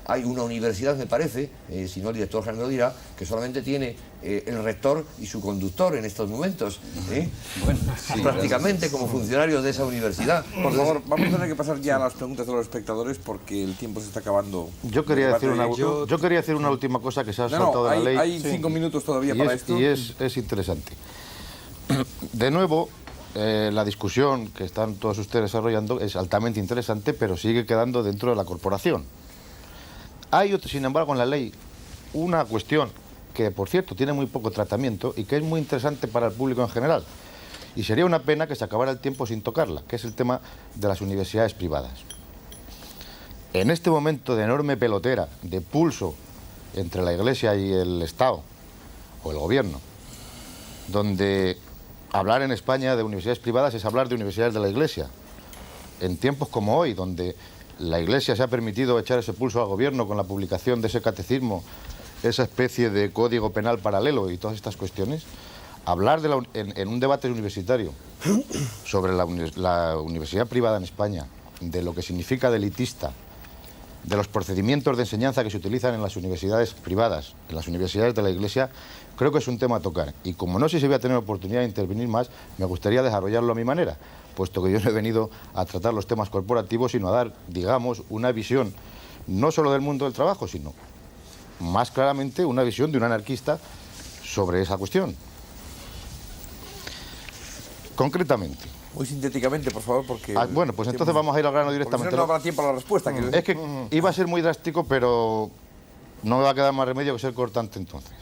Hay una universidad, me parece, si no el director general lo dirá, que solamente tiene el rector y su conductor en estos momentos, bueno, sí, prácticamente como funcionarios de esa universidad. Por favor, vamos a tener que pasar ya a las preguntas de los espectadores porque el tiempo se está acabando. Yo quería decir una última cosa que se ha saltado de la ley. Hay 5 minutos todavía para esto. Y es interesante. De nuevo, la discusión que están todos ustedes desarrollando es altamente interesante, pero sigue quedando dentro de la corporación. Hay, sin embargo, en la ley una cuestión que, por cierto, tiene muy poco tratamiento y que es muy interesante para el público en general. Y sería una pena que se acabara el tiempo sin tocarla, que es el tema de las universidades privadas. En este momento de enorme pelotera, de pulso entre la Iglesia y el Estado, o el Gobierno, donde hablar en España de universidades privadas es hablar de universidades de la Iglesia. En tiempos como hoy, donde la Iglesia se ha permitido echar ese pulso al Gobierno con la publicación de ese catecismo, esa especie de código penal paralelo y todas estas cuestiones, hablar en un debate universitario sobre la universidad privada en España, de lo que significa de elitista, de los procedimientos de enseñanza que se utilizan en las universidades privadas, en las universidades de la Iglesia, creo que es un tema a tocar. Y como no sé si voy a tener oportunidad de intervenir más, me gustaría desarrollarlo a mi manera, puesto que yo no he venido a tratar los temas corporativos, sino a dar, digamos, una visión no solo del mundo del trabajo, sino más claramente una visión de un anarquista sobre esa cuestión. Concretamente. Muy sintéticamente, por favor, porque... bueno, pues entonces vamos a ir al grano directamente. Si no habrá tiempo a la respuesta. Es que iba a ser muy drástico, pero no me va a quedar más remedio que ser cortante entonces.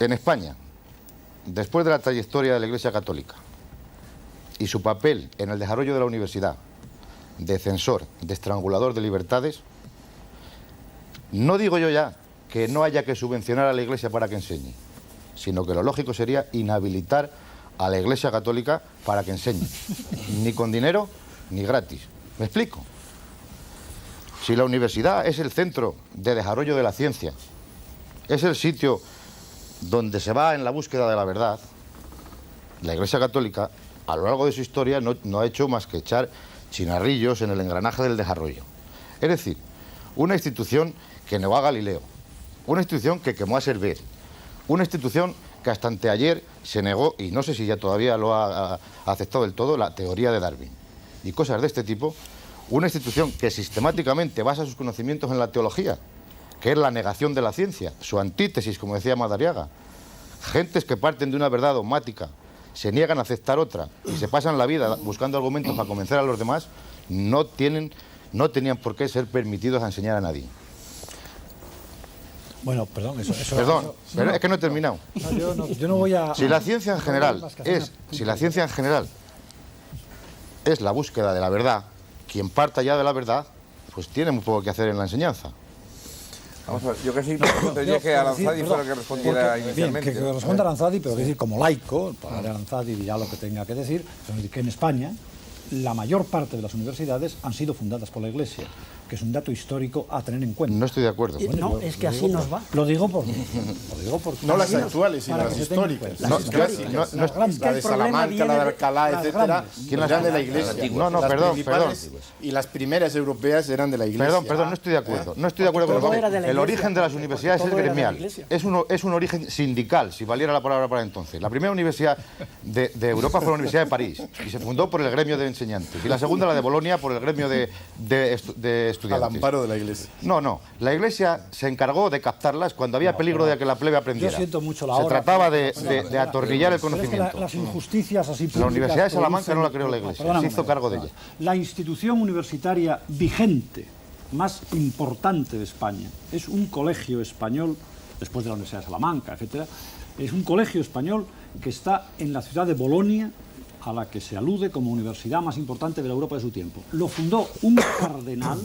En España, después de la trayectoria de la Iglesia Católica y su papel en el desarrollo de la universidad, de censor, de estrangulador de libertades, no digo yo ya que no haya que subvencionar a la Iglesia para que enseñe, sino que lo lógico sería inhabilitar a la Iglesia Católica para que enseñe, ni con dinero ni gratis. ¿Me explico? Si la universidad es el centro de desarrollo de la ciencia, es el sitio donde se va en la búsqueda de la verdad, la Iglesia Católica, a lo largo de su historia, no ha hecho más que echar chinarrillos en el engranaje del desarrollo. Es decir, una institución que negó a Galileo, una institución que quemó a Servet, una institución que hasta anteayer se negó, y no sé si ya todavía lo ha aceptado del todo, la teoría de Darwin. Y cosas de este tipo, una institución que sistemáticamente basa sus conocimientos en la teología, que es la negación de la ciencia, su antítesis, como decía Madariaga. Gentes que parten de una verdad dogmática, se niegan a aceptar otra y se pasan la vida buscando argumentos para convencer a los demás, no tenían por qué ser permitidos a enseñar a nadie. Bueno, perdón, Perdón, pero es que no he terminado. Yo no voy a... Si la ciencia en general es la búsqueda de la verdad, quien parta ya de la verdad, pues tiene muy poco que hacer en la enseñanza. Vamos a ver, yo casi tendría que Aranzadi fuera que respondiera inicialmente. Bien, que responda Aranzadi, pero decir, como laico, el padre Aranzadi dirá lo que tenga que decir, que en España la mayor parte de las universidades han sido fundadas por la Iglesia, que es un dato histórico a tener en cuenta. No estoy de acuerdo. No, es que así nos va. Lo digo porque no las actuales, sino las históricas. La de Salamanca, la de Alcalá, etcétera, que eran de la Iglesia. No, perdón. Y las primeras europeas eran de la Iglesia. Perdón, no estoy de acuerdo. No estoy de acuerdo con el origen de las universidades es gremial. Es un origen sindical, si valiera la palabra para entonces. La primera universidad de Europa fue la Universidad de París y se fundó por el gremio de enseñantes. Y la segunda, la de Bolonia, por el gremio de estudiantes. Al amparo de la Iglesia. No. La Iglesia se encargó de captarlas cuando había peligro de que la plebe aprendiera. Yo siento mucho la hora. Se trataba de atornillar el conocimiento. Es que las injusticias así públicas... La Universidad de Salamanca no la creó la Iglesia, se hizo cargo de ella. La institución universitaria vigente más importante de España es un colegio español, después de la Universidad de Salamanca, etcétera, es un colegio español que está en la ciudad de Bolonia, a la que se alude como universidad más importante de la Europa de su tiempo. Lo fundó un cardenal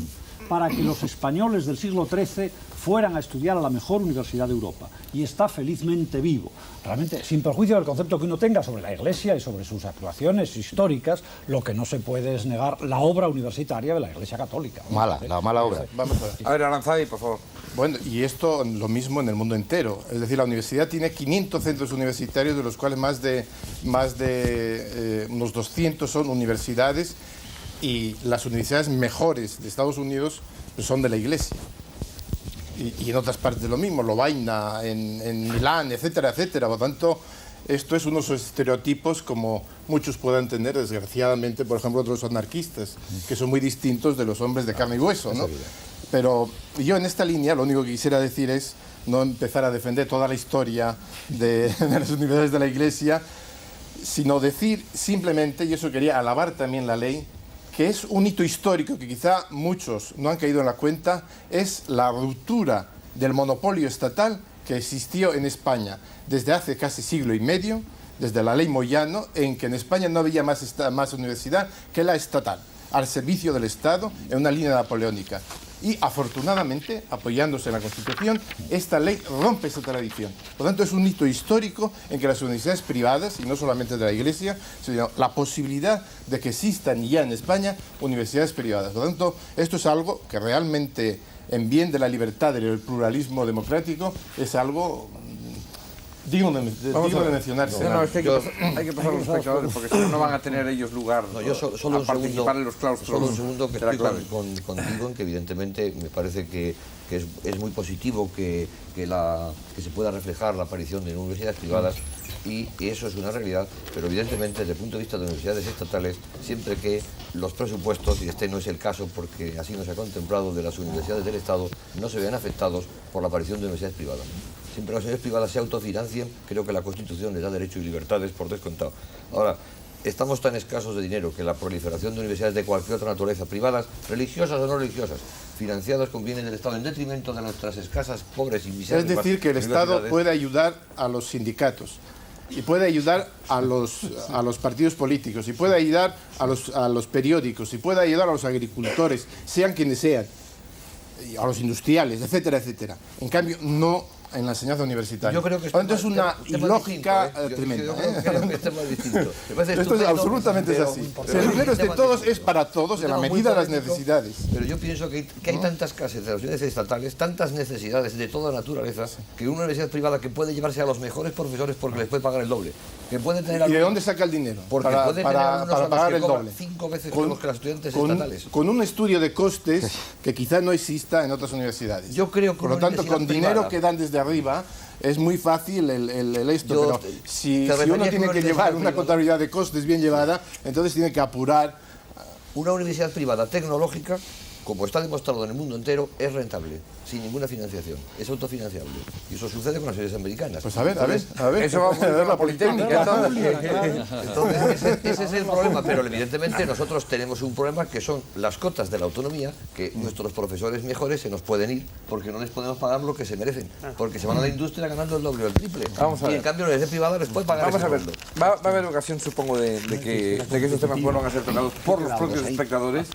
para que los españoles del siglo XIII fueran a estudiar a la mejor universidad de Europa. Y está felizmente vivo. Realmente, sin perjuicio del concepto que uno tenga sobre la Iglesia y sobre sus actuaciones históricas, lo que no se puede es negar la obra universitaria de la Iglesia Católica. La mala obra. Vamos a ver, Aranzadi, por favor. Bueno, y esto lo mismo en el mundo entero. Es decir, la universidad tiene 500 centros universitarios, de los cuales más de unos 200 son universidades, y las universidades mejores de Estados Unidos son de la Iglesia. Y en otras partes lo mismo, Lovaina, en Milán, etcétera, etcétera. Por lo tanto, esto es unos estereotipos como muchos puedan tener, desgraciadamente, por ejemplo, otros anarquistas, que son muy distintos de los hombres de carne y hueso, ¿no? Pero yo en esta línea lo único que quisiera decir es no empezar a defender toda la historia de las universidades de la Iglesia, sino decir simplemente, y eso quería alabar también la ley, que es un hito histórico que quizá muchos no han caído en la cuenta, es la ruptura del monopolio estatal que existió en España desde hace casi siglo y medio, desde la ley Moyano, en que en España no había más universidad que la estatal, al servicio del Estado, en una línea napoleónica. Y afortunadamente, apoyándose en la Constitución, esta ley rompe esa tradición. Por lo tanto, es un hito histórico en que las universidades privadas, y no solamente de la Iglesia, sino la posibilidad de que existan ya en España universidades privadas. Por lo tanto, esto es algo que realmente, en bien de la libertad y del pluralismo democrático, es algo digno de mencionarse. No, es que hay que pasar a los espectadores, porque si no, no van a tener ellos lugar solo a participar en los claustros. Solo un segundo, que estoy contigo en que evidentemente me parece que es muy positivo que se pueda reflejar la aparición de universidades privadas, y eso es una realidad, pero evidentemente desde el punto de vista de universidades estatales, siempre que los presupuestos, y este no es el caso porque así no se ha contemplado, de las universidades del Estado no se vean afectados por la aparición de universidades privadas. Siempre las universidades privadas se autofinancian, creo que la Constitución les da derechos y libertades por descontado. Ahora, estamos tan escasos de dinero que la proliferación de universidades de cualquier otra naturaleza, privadas, religiosas o no religiosas, financiadas con bienes del Estado en detrimento de nuestras escasas, pobres y miserables. Es decir, que el Estado puede ayudar a los sindicatos, y puede ayudar a los partidos políticos, y puede ayudar a los periódicos, y puede ayudar a los agricultores, sean quienes sean, a los industriales, etcétera, etcétera. En cambio, no en la enseñanza universitaria. Yo creo que esto es una ilógica tremenda. Yo creo que este es distinto. Esto es absolutamente así. El dinero es de todos, es para todos, en la medida de las necesidades. Pero yo pienso que hay tantas clases de las universidades estatales, tantas necesidades de toda naturaleza, que una universidad privada que puede llevarse a los mejores profesores porque les puede pagar el doble. Que puede tener ¿Y de dónde saca el dinero? Porque puede para pagar el doble. 5 veces menos que los estudiantes estatales. Con un estudio de costes que quizá no exista en otras universidades. Yo creo que por lo tanto, con dinero que dan desde arriba, es muy fácil esto, pero si uno tiene que llevar una contabilidad de costes bien llevada, entonces tiene que apurar. Una universidad privada tecnológica, como está demostrado en el mundo entero, es rentable, sin ninguna financiación, es autofinanciable. Y eso sucede con las universidades americanas. Pues a ver. Eso vamos a ver la Politécnica. Entonces, ese es el problema, pero evidentemente nosotros tenemos un problema que son las cotas de la autonomía, que nuestros profesores mejores se nos pueden ir porque no les podemos pagar lo que se merecen, porque se van a la industria ganando el doble o el triple. Y en cambio la universidad privada les puede pagar. Vamos a ver, va a haber ocasión, supongo, de que esos temas vuelvan a ser tocados por los propios espectadores.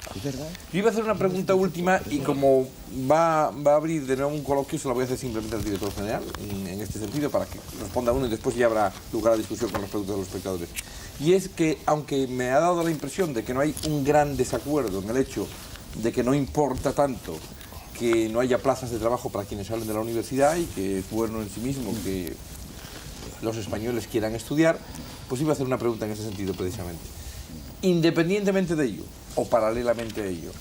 Yo iba a hacer una pregunta última y como va a abrir de nuevo un coloquio, se lo voy a hacer simplemente al director general en este sentido para que responda uno y después ya habrá lugar a discusión con las preguntas de los espectadores. Y es que, aunque me ha dado la impresión de que no hay un gran desacuerdo en el hecho de que no importa tanto que no haya plazas de trabajo para quienes salen de la universidad y que es bueno en sí mismo que los españoles quieran estudiar, pues iba a hacer una pregunta en ese sentido precisamente. Independientemente de ello, o paralelamente a ello,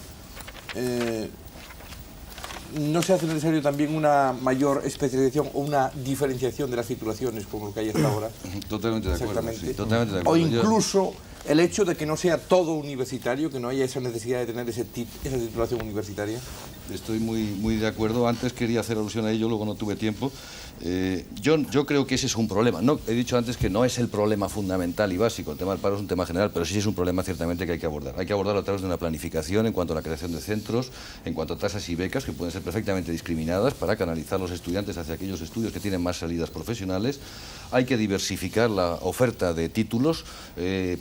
¿no se hace necesario también una mayor especialización o una diferenciación de las titulaciones como lo que hay hasta ahora? Totalmente de acuerdo. Sí, totalmente de acuerdo. O incluso el hecho de que no sea todo universitario, que no haya esa necesidad de tener esa titulación universitaria. Estoy muy de acuerdo. Antes quería hacer alusión a ello, luego no tuve tiempo. Yo creo que ese es un problema. No, he dicho antes que no es el problema fundamental y básico. El tema del paro es un tema general, pero sí es un problema ciertamente que hay que abordar. Hay que abordarlo a través de una planificación en cuanto a la creación de centros, en cuanto a tasas y becas que pueden ser perfectamente discriminadas para canalizar los estudiantes hacia aquellos estudios que tienen más salidas profesionales. Hay que diversificar la oferta de títulos,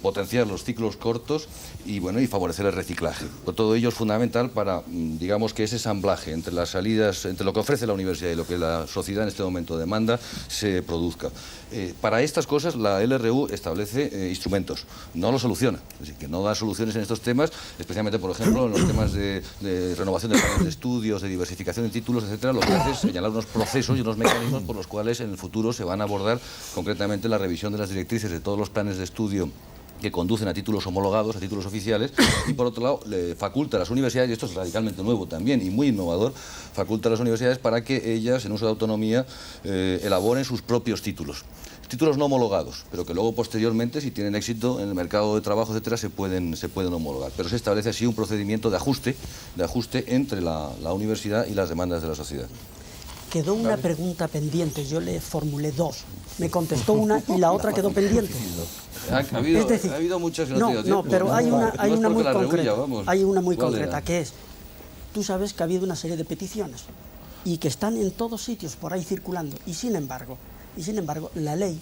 potenciar los ciclos cortos y favorecer el reciclaje. Todo ello es fundamental para, digamos, que ese ensamblaje entre las salidas, entre lo que ofrece la universidad y lo que la sociedad en este momento demanda, se produzca. Para estas cosas la LRU establece instrumentos, no lo soluciona, es decir, que no da soluciones en estos temas, especialmente, por ejemplo, en los temas de renovación de planes de estudios, de diversificación de títulos, etcétera. Lo que hace es señalar unos procesos y unos mecanismos por los cuales en el futuro se van a abordar concretamente la revisión de las directrices de todos los planes de estudio que conducen a títulos homologados, a títulos oficiales, y por otro lado le faculta a las universidades, y esto es radicalmente nuevo también y muy innovador, faculta a las universidades para que ellas, en uso de autonomía, elaboren sus propios títulos no homologados, pero que luego posteriormente, si tienen éxito en el mercado de trabajo, etcétera, se pueden homologar. Pero se establece así un procedimiento de ajuste entre la universidad y las demandas de la sociedad. Quedó una pregunta pendiente, yo le formulé dos. Me contestó una y la otra quedó pendiente. Ha habido muchas que no he tenido tiempo. No, pero hay una muy concreta. Hay una muy concreta, que es, tú sabes que ha habido una serie de peticiones y que están en todos sitios por ahí circulando, y sin embargo, la ley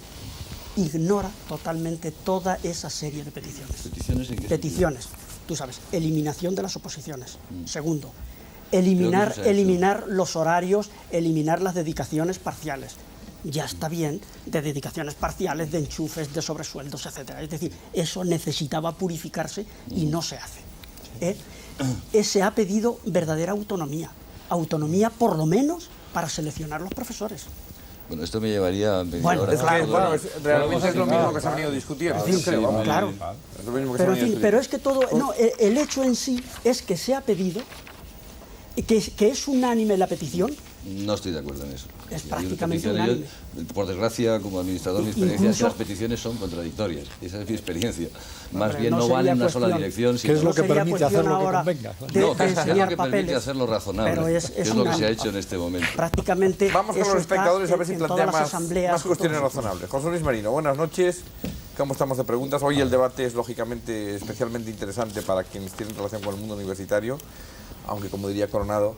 ignora totalmente toda esa serie de peticiones. ¿Peticiones en qué peticiones? Tú sabes, eliminación de las oposiciones. Segundo, eliminar los horarios, eliminar las dedicaciones parciales. Ya está bien de dedicaciones parciales, de enchufes, de sobresueldos, etc. Es decir, eso necesitaba purificarse y no se hace. Se ha pedido verdadera autonomía por lo menos para seleccionar los profesores. Bueno, esto me llevaría a media hora. Realmente es lo mismo que se ha venido discutiendo. Claro. Pero es que todo... No, el hecho en sí es que se ha pedido, que es unánime la petición. No estoy de acuerdo en eso. Es prácticamente unánime. Por desgracia, como administrador, mi experiencia es que las peticiones son contradictorias. Esa es mi experiencia. Más bien no van en una sola dirección. ¿Qué es lo que permite hacer lo que convenga? No, ¿qué es lo que permite hacerlo razonable? Es lo que se ha hecho en este momento. Prácticamente. Vamos con los espectadores a ver si plantean más cuestiones razonables. José Luis Marino, buenas noches. ¿Cómo estamos de preguntas? Hoy el debate es lógicamente especialmente interesante para quienes tienen relación con el mundo universitario, aunque, como diría Coronado,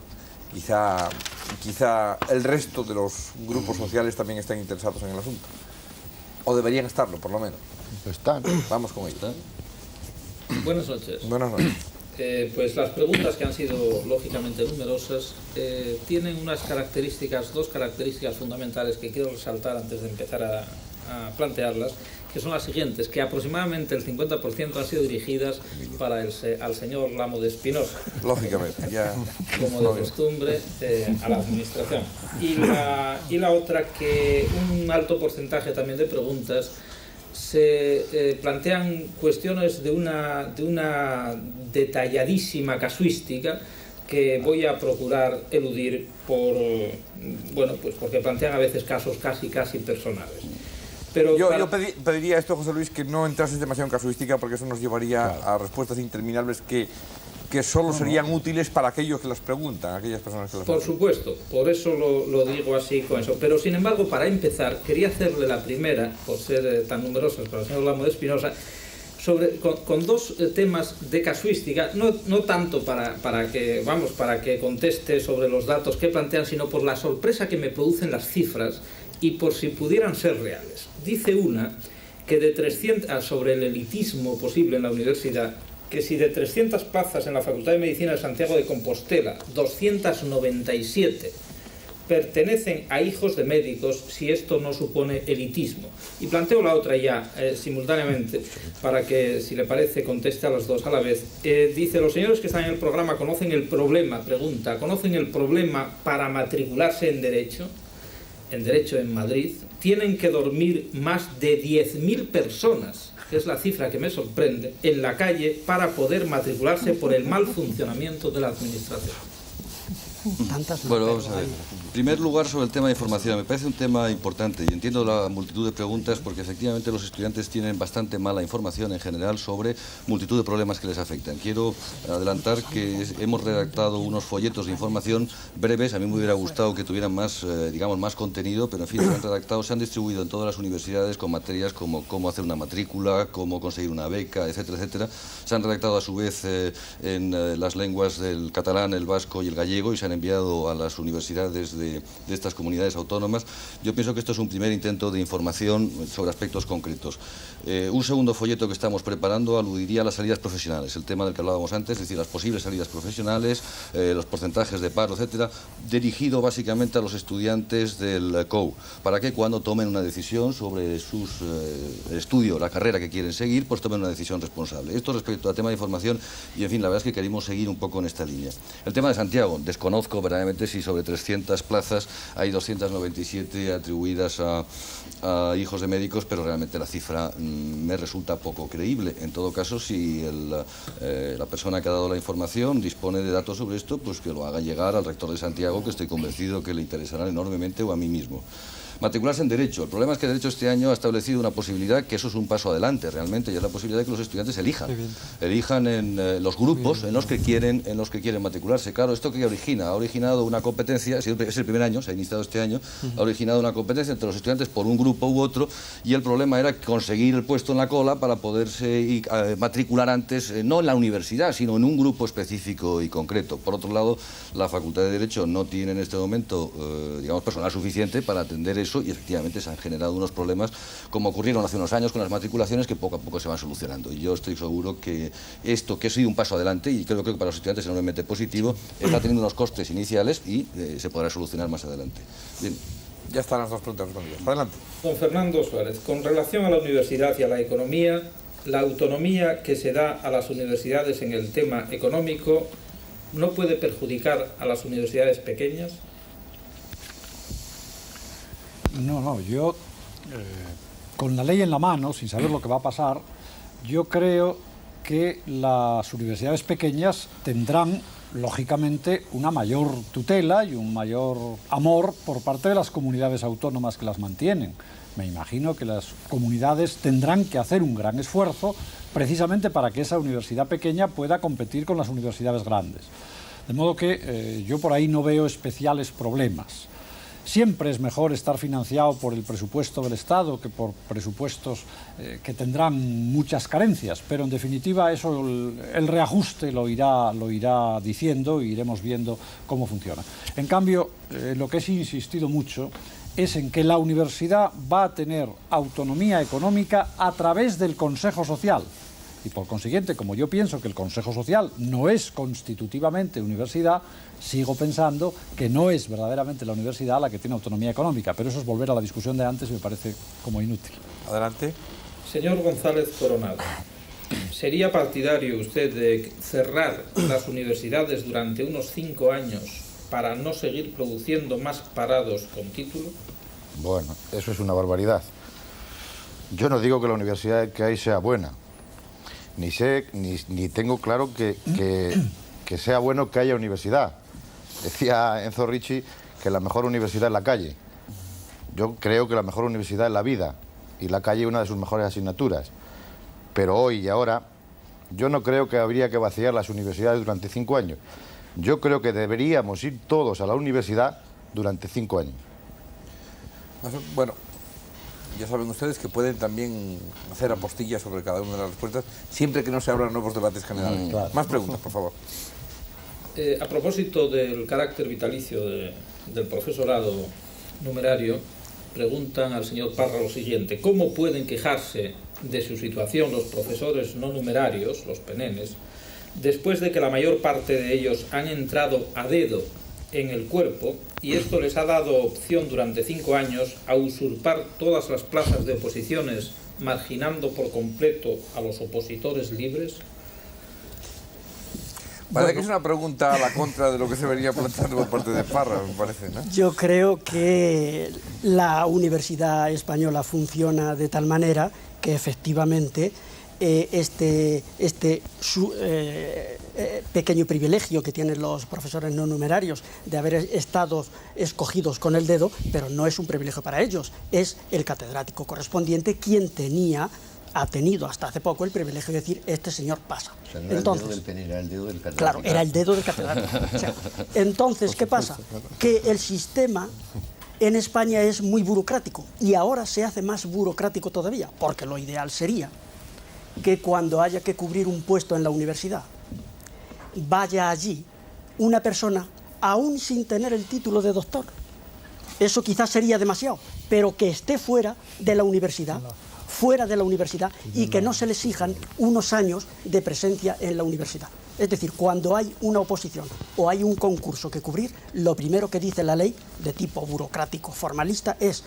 quizá el resto de los grupos sociales también están interesados en el asunto. O deberían estarlo, por lo menos. Están. Vamos con ello. Buenas noches. Buenas noches. Pues las preguntas, que han sido lógicamente numerosas, tienen dos características fundamentales que quiero resaltar antes de empezar a plantearlas, que son las siguientes, que aproximadamente el 50% han sido dirigidas al señor Lamo de Espinosa. Lógicamente, ya. Como de costumbre, a la administración. Y la otra, que un alto porcentaje también de preguntas se plantean cuestiones de una detalladísima casuística que voy a procurar eludir porque plantean a veces casos casi personales. Pero yo pediría esto, José Luis, que no entrases demasiado en casuística, porque eso nos llevaría a respuestas interminables que solo serían útiles para aquellos que las preguntan, aquellas personas que las preguntan. Por supuesto, por eso lo digo así con eso. Pero sin embargo, para empezar, quería hacerle la primera, por ser tan numerosas para el señor Lamo de Espinosa, con dos temas de casuística, no tanto para que conteste sobre los datos que plantean, sino por la sorpresa que me producen las cifras y por si pudieran ser reales. Dice una que de 300, sobre el elitismo posible en la universidad, que si de 300 plazas en la Facultad de Medicina de Santiago de Compostela, 297 pertenecen a hijos de médicos, si esto no supone elitismo. Y planteo la otra ya, simultáneamente, para que, si le parece, conteste a las dos a la vez. Dice, los señores que están en el programa conocen el problema, pregunta, ¿conocen el problema para matricularse en Derecho en Madrid? Tienen que dormir más de 10.000 personas, que es la cifra que me sorprende, en la calle para poder matricularse por el mal funcionamiento de la administración. Bueno, vamos a ver. En primer lugar, sobre el tema de información, me parece un tema importante y entiendo la multitud de preguntas porque efectivamente los estudiantes tienen bastante mala información en general sobre multitud de problemas que les afectan. Quiero adelantar que hemos redactado unos folletos de información breves. A mí me hubiera gustado que tuvieran más, más contenido, pero en fin, se han redactado, se han distribuido en todas las universidades con materias como cómo hacer una matrícula, cómo conseguir una beca, etcétera, etcétera. Se han redactado a su vez en las lenguas del catalán, el vasco y el gallego y se han enviado a las universidades de estas comunidades autónomas. Yo pienso que esto es un primer intento de información sobre aspectos concretos. Un segundo folleto que estamos preparando aludiría a las salidas profesionales, el tema del que hablábamos antes, es decir, las posibles salidas profesionales, los porcentajes de paro, etcétera, dirigido básicamente a los estudiantes del COU, para que cuando tomen una decisión sobre su estudio, la carrera que quieren seguir, pues tomen una decisión responsable. Esto respecto al tema de información y, en fin, la verdad es que queremos seguir un poco en esta línea. El tema de Santiago, desconozco verdaderamente si sobre 300 plazas hay 297 atribuidas a hijos de médicos, pero realmente la cifra me resulta poco creíble. En todo caso, si la persona que ha dado la información dispone de datos sobre esto, pues que lo haga llegar al rector de Santiago, que estoy convencido que le interesarán enormemente, o a mí mismo. Matricularse en Derecho. El problema es que Derecho este año ha establecido una posibilidad, que eso es un paso adelante realmente, y es la posibilidad de que los estudiantes elijan en los grupos en los que quieren matricularse. Claro, ¿esto qué origina? Ha originado una competencia, es el primer año, se ha iniciado este año, ha originado una competencia entre los estudiantes por un grupo u otro, y el problema era conseguir el puesto en la cola para poderse matricular antes, no en la universidad, sino en un grupo específico y concreto. Por otro lado, la Facultad de Derecho no tiene en este momento, personal suficiente para atender eso, y efectivamente se han generado unos problemas como ocurrieron hace unos años con las matriculaciones, que poco a poco se van solucionando. Y yo estoy seguro que esto, que ha sido un paso adelante y creo que para los estudiantes es enormemente positivo, está teniendo unos costes iniciales y se podrá solucionar más adelante. Bien. Ya están las dos preguntas respondidas. Adelante. Don Fernando Suárez, con relación a la universidad y a la economía, la autonomía que se da a las universidades en el tema económico no puede perjudicar a las universidades pequeñas. No, yo, con la ley en la mano, sin saber lo que va a pasar, yo creo que las universidades pequeñas tendrán, lógicamente, una mayor tutela y un mayor amor por parte de las comunidades autónomas que las mantienen. Me imagino que las comunidades tendrán que hacer un gran esfuerzo precisamente para que esa universidad pequeña pueda competir con las universidades grandes. De modo que yo por ahí no veo especiales problemas. Siempre es mejor estar financiado por el presupuesto del Estado que por presupuestos que tendrán muchas carencias, pero en definitiva eso el reajuste lo irá diciendo y iremos viendo cómo funciona. En cambio, lo que he insistido mucho es en que la universidad va a tener autonomía económica a través del Consejo Social. Y por consiguiente, como yo pienso que el Consejo Social no es constitutivamente universidad, sigo pensando que no es verdaderamente la universidad la que tiene autonomía económica. Pero eso es volver a la discusión de antes y me parece como inútil. Adelante. Señor González Coronado, ¿sería partidario usted de cerrar las universidades durante unos 5 años para no seguir produciendo más parados con título? Bueno, eso es una barbaridad. Yo no digo que la universidad que hay sea buena, ni tengo claro que sea bueno que haya universidad. Decía Enzo Ricci que la mejor universidad es la calle. Yo creo que la mejor universidad es la vida, y la calle es una de sus mejores asignaturas. Pero hoy y ahora, yo no creo que habría que vaciar las universidades durante 5 años. Yo creo que deberíamos ir todos a la universidad durante 5 años. Bueno, ya saben ustedes que pueden también hacer apostillas sobre cada una de las respuestas, siempre que no se abran nuevos debates generales. Claro. Más preguntas, por favor. A propósito del carácter vitalicio del profesorado numerario, preguntan al señor Parra lo siguiente: ¿cómo pueden quejarse de su situación los profesores no numerarios, los penenes, después de que la mayor parte de ellos han entrado a dedo en el cuerpo y esto les ha dado opción durante 5 años a usurpar todas las plazas de oposiciones, marginando por completo a los opositores libres? Parece que es una pregunta a la contra de lo que se venía planteando por parte de Parra, me parece, ¿no? Yo creo que la universidad española funciona de tal manera que efectivamente pequeño privilegio que tienen los profesores no numerarios de haber estado escogidos con el dedo, pero no es un privilegio para ellos, es el catedrático correspondiente quien ha tenido hasta hace poco el privilegio de decir: este señor pasa. O sea, no era entonces, el dedo del pene, era el dedo del catedrático. Claro, era el dedo del catedrático. O sea, entonces, ¿qué pasa? Que el sistema en España es muy burocrático y ahora se hace más burocrático todavía, porque lo ideal sería que cuando haya que cubrir un puesto en la universidad, vaya allí una persona aún sin tener el título de doctor. Eso quizás sería demasiado, pero que esté fuera de la universidad y que no se le exijan unos años de presencia en la universidad. Es decir, cuando hay una oposición o hay un concurso que cubrir, lo primero que dice la ley, de tipo burocrático, formalista, es: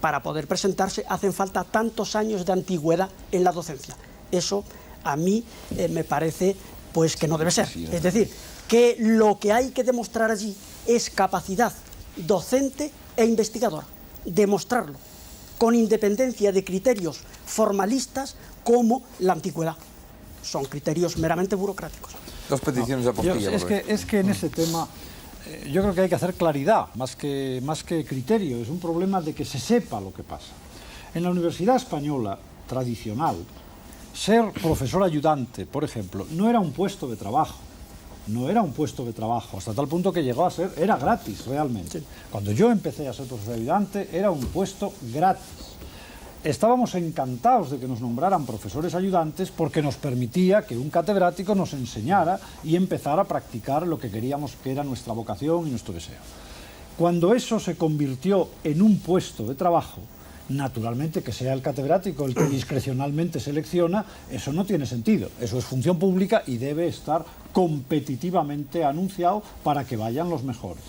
para poder presentarse hacen falta tantos años de antigüedad en la docencia. Eso a mí me parece pues que no debe ser. Es decir, que lo que hay que demostrar allí es capacidad docente e investigadora. Demostrarlo con independencia de criterios formalistas como la antigüedad. Son criterios meramente burocráticos. 2 peticiones de apostilla. Es que en ese tema yo creo que hay que hacer claridad, más que criterio. Es un problema de que se sepa lo que pasa. En la Universidad Española tradicional, ser profesor ayudante, por ejemplo, no era un puesto de trabajo. No era un puesto de trabajo, hasta tal punto que llegó a ser, era gratis realmente. Sí. Cuando yo empecé a ser profesor ayudante, era un puesto gratis. Estábamos encantados de que nos nombraran profesores ayudantes porque nos permitía que un catedrático nos enseñara y empezara a practicar lo que queríamos, que era nuestra vocación y nuestro deseo. Cuando eso se convirtió en un puesto de trabajo, naturalmente que sea el catedrático el que discrecionalmente selecciona, eso no tiene sentido. Eso es función pública y debe estar competitivamente anunciado para que vayan los mejores.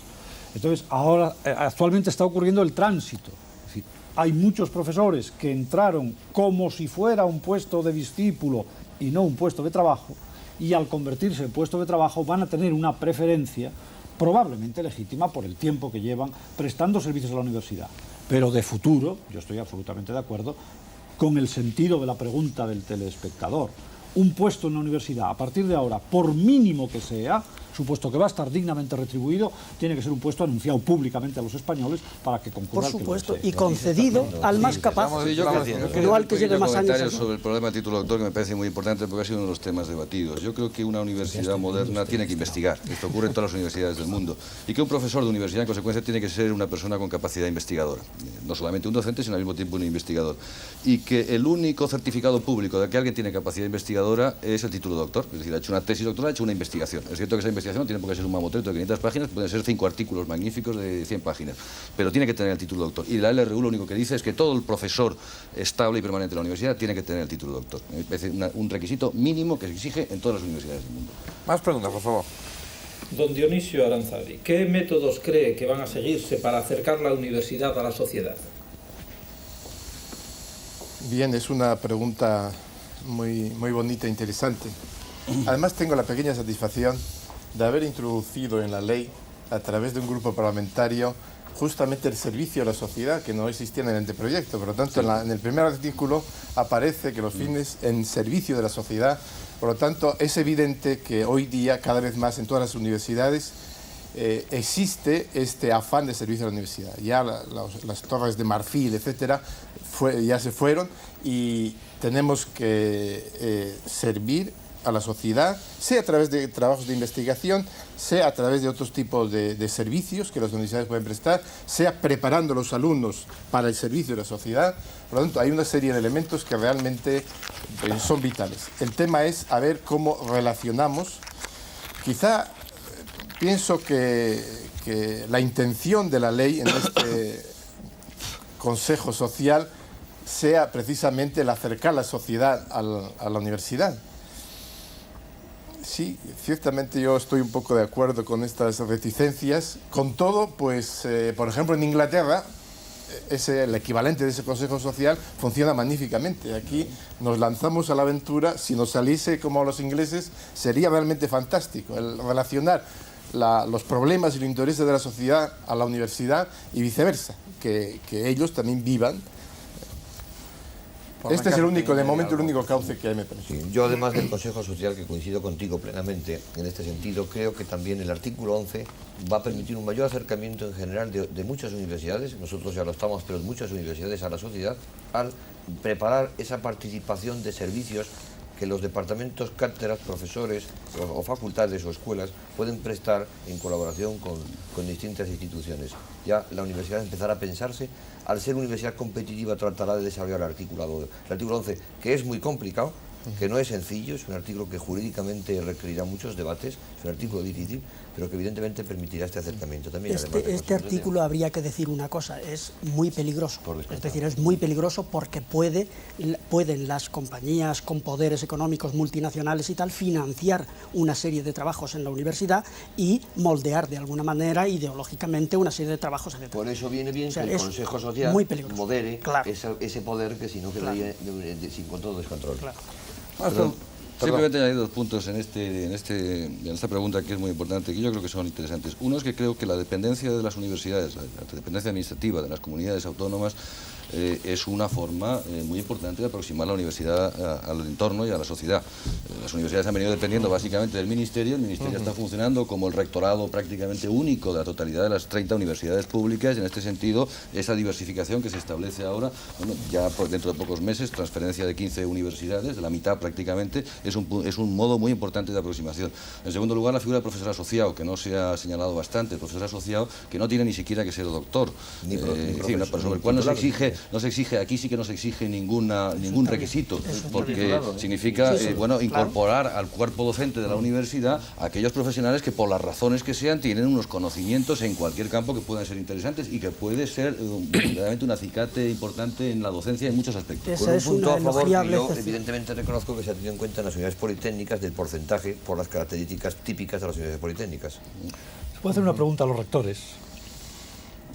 Entonces, ahora, actualmente está ocurriendo el tránsito. Es decir, hay muchos profesores que entraron como si fuera un puesto de discípulo y no un puesto de trabajo, y al convertirse en puesto de trabajo van a tener una preferencia probablemente legítima por el tiempo que llevan prestando servicios a la universidad. Pero de futuro, yo estoy absolutamente de acuerdo con el sentido de la pregunta del telespectador. Un puesto en la universidad, a partir de ahora, por mínimo que sea, supuesto que va a estar dignamente retribuido, tiene que ser un puesto anunciado públicamente a los españoles para que concurran. Por supuesto, y concedido al más capaz, no al que lleve más años. Sobre el problema de título doctor, que me parece muy importante porque ha sido uno de los temas debatidos. Yo creo que una universidad moderna tiene que investigar. Esto ocurre en todas las universidades del mundo. Y que un profesor de universidad, en consecuencia, tiene que ser una persona con capacidad investigadora. No solamente un docente, sino al mismo tiempo un investigador. Y que el único certificado público de que alguien tiene capacidad investigadora es el título doctor. Es decir, ha hecho una tesis doctoral, ha hecho una investigación. Es cierto que esa investigación investigación no tiene por qué ser un mamotreto de 500 páginas, pueden ser 5 artículos magníficos de 100 páginas, pero tiene que tener el título de doctor. Y la LRU lo único que dice es que todo el profesor estable y permanente de la universidad tiene que tener el título de doctor. Me parece un requisito mínimo que se exige en todas las universidades del mundo. Más preguntas, por favor. Don Dionisio Aranzadi, ¿qué métodos cree que van a seguirse para acercar la universidad a la sociedad? Bien, es una pregunta muy bonita e interesante. Además, tengo la pequeña satisfacción de haber introducido en la ley, a través de un grupo parlamentario, justamente el servicio a la sociedad, que no existía en el anteproyecto. Por lo tanto, en el primer artículo aparece que los fines en servicio de la sociedad. Por lo tanto, es evidente que hoy día, cada vez más en todas las universidades, existe este afán de servicio a la universidad. Ya las torres de marfil, etcétera, ya se fueron y tenemos que servir a la sociedad, sea a través de trabajos de investigación, sea a través de otros tipos de servicios que las universidades pueden prestar, sea preparando a los alumnos para el servicio de la sociedad. Por lo tanto, hay una serie de elementos que realmente son vitales. El tema es a ver cómo relacionamos. Quizá pienso que la intención de la ley en este Consejo Social sea precisamente el acercar la sociedad a la universidad. Sí, ciertamente yo estoy un poco de acuerdo con estas reticencias. Con todo, pues, por ejemplo, en Inglaterra, el equivalente de ese Consejo Social funciona magníficamente. Aquí nos lanzamos a la aventura. Si nos saliese como los ingleses, sería realmente fantástico el relacionar los problemas y los intereses de la sociedad a la universidad y viceversa, que ellos también vivan. Este es el único, de momento, el único cauce que hay, me parece. Sí, yo, además del Consejo Social, que coincido contigo plenamente en este sentido, creo que también el artículo 11 va a permitir un mayor acercamiento en general de muchas universidades, nosotros ya lo estamos, pero de muchas universidades a la sociedad, al preparar esa participación de servicios que los departamentos, cátedras, profesores o facultades o escuelas pueden prestar en colaboración con distintas instituciones. Ya la universidad empezará a pensarse, al ser universidad competitiva tratará de desarrollar el artículo 11, que es muy complicado, que no es sencillo, es un artículo que jurídicamente requerirá muchos debates, es un artículo difícil, pero que evidentemente permitirá este acercamiento también. Este artículo, habría que decir una cosa, es muy peligroso. Es decir, es muy peligroso porque pueden las compañías con poderes económicos multinacionales y tal financiar una serie de trabajos en la universidad y moldear de alguna manera ideológicamente una serie de trabajos. Etc. Por eso viene bien que el Consejo Social modere ese poder que si no quedaría sin control o descontrol. Simplemente añadir 2 puntos en esta pregunta que es muy importante, que yo creo que son interesantes. Uno es que creo que la dependencia de las universidades, la dependencia administrativa de las comunidades autónomas, es una forma muy importante de aproximar la universidad al entorno y a la sociedad. Las universidades han venido dependiendo básicamente del Ministerio, el Ministerio está funcionando como el rectorado prácticamente único de la totalidad de las 30 universidades públicas, y en este sentido esa diversificación que se establece ahora, bueno, ya dentro de pocos meses, transferencia de 15 universidades, de la mitad prácticamente, es un modo muy importante de aproximación. En segundo lugar, la figura del profesor asociado, que no se ha señalado bastante, el profesor asociado que no tiene ni siquiera que ser doctor, sobre el cual no se exige, aquí sí que no se exige ningún requisito, porque significa incorporar al cuerpo docente de la universidad a aquellos profesionales que, por las razones que sean, tienen unos conocimientos en cualquier campo que puedan ser interesantes y que puede ser verdaderamente un acicate importante en la docencia en muchos aspectos. Con un punto a favor, yo evidentemente reconozco que se ha tenido en cuenta en las universidades politécnicas del porcentaje por las características típicas de las universidades politécnicas. ¿Se puede hacer una pregunta a los rectores?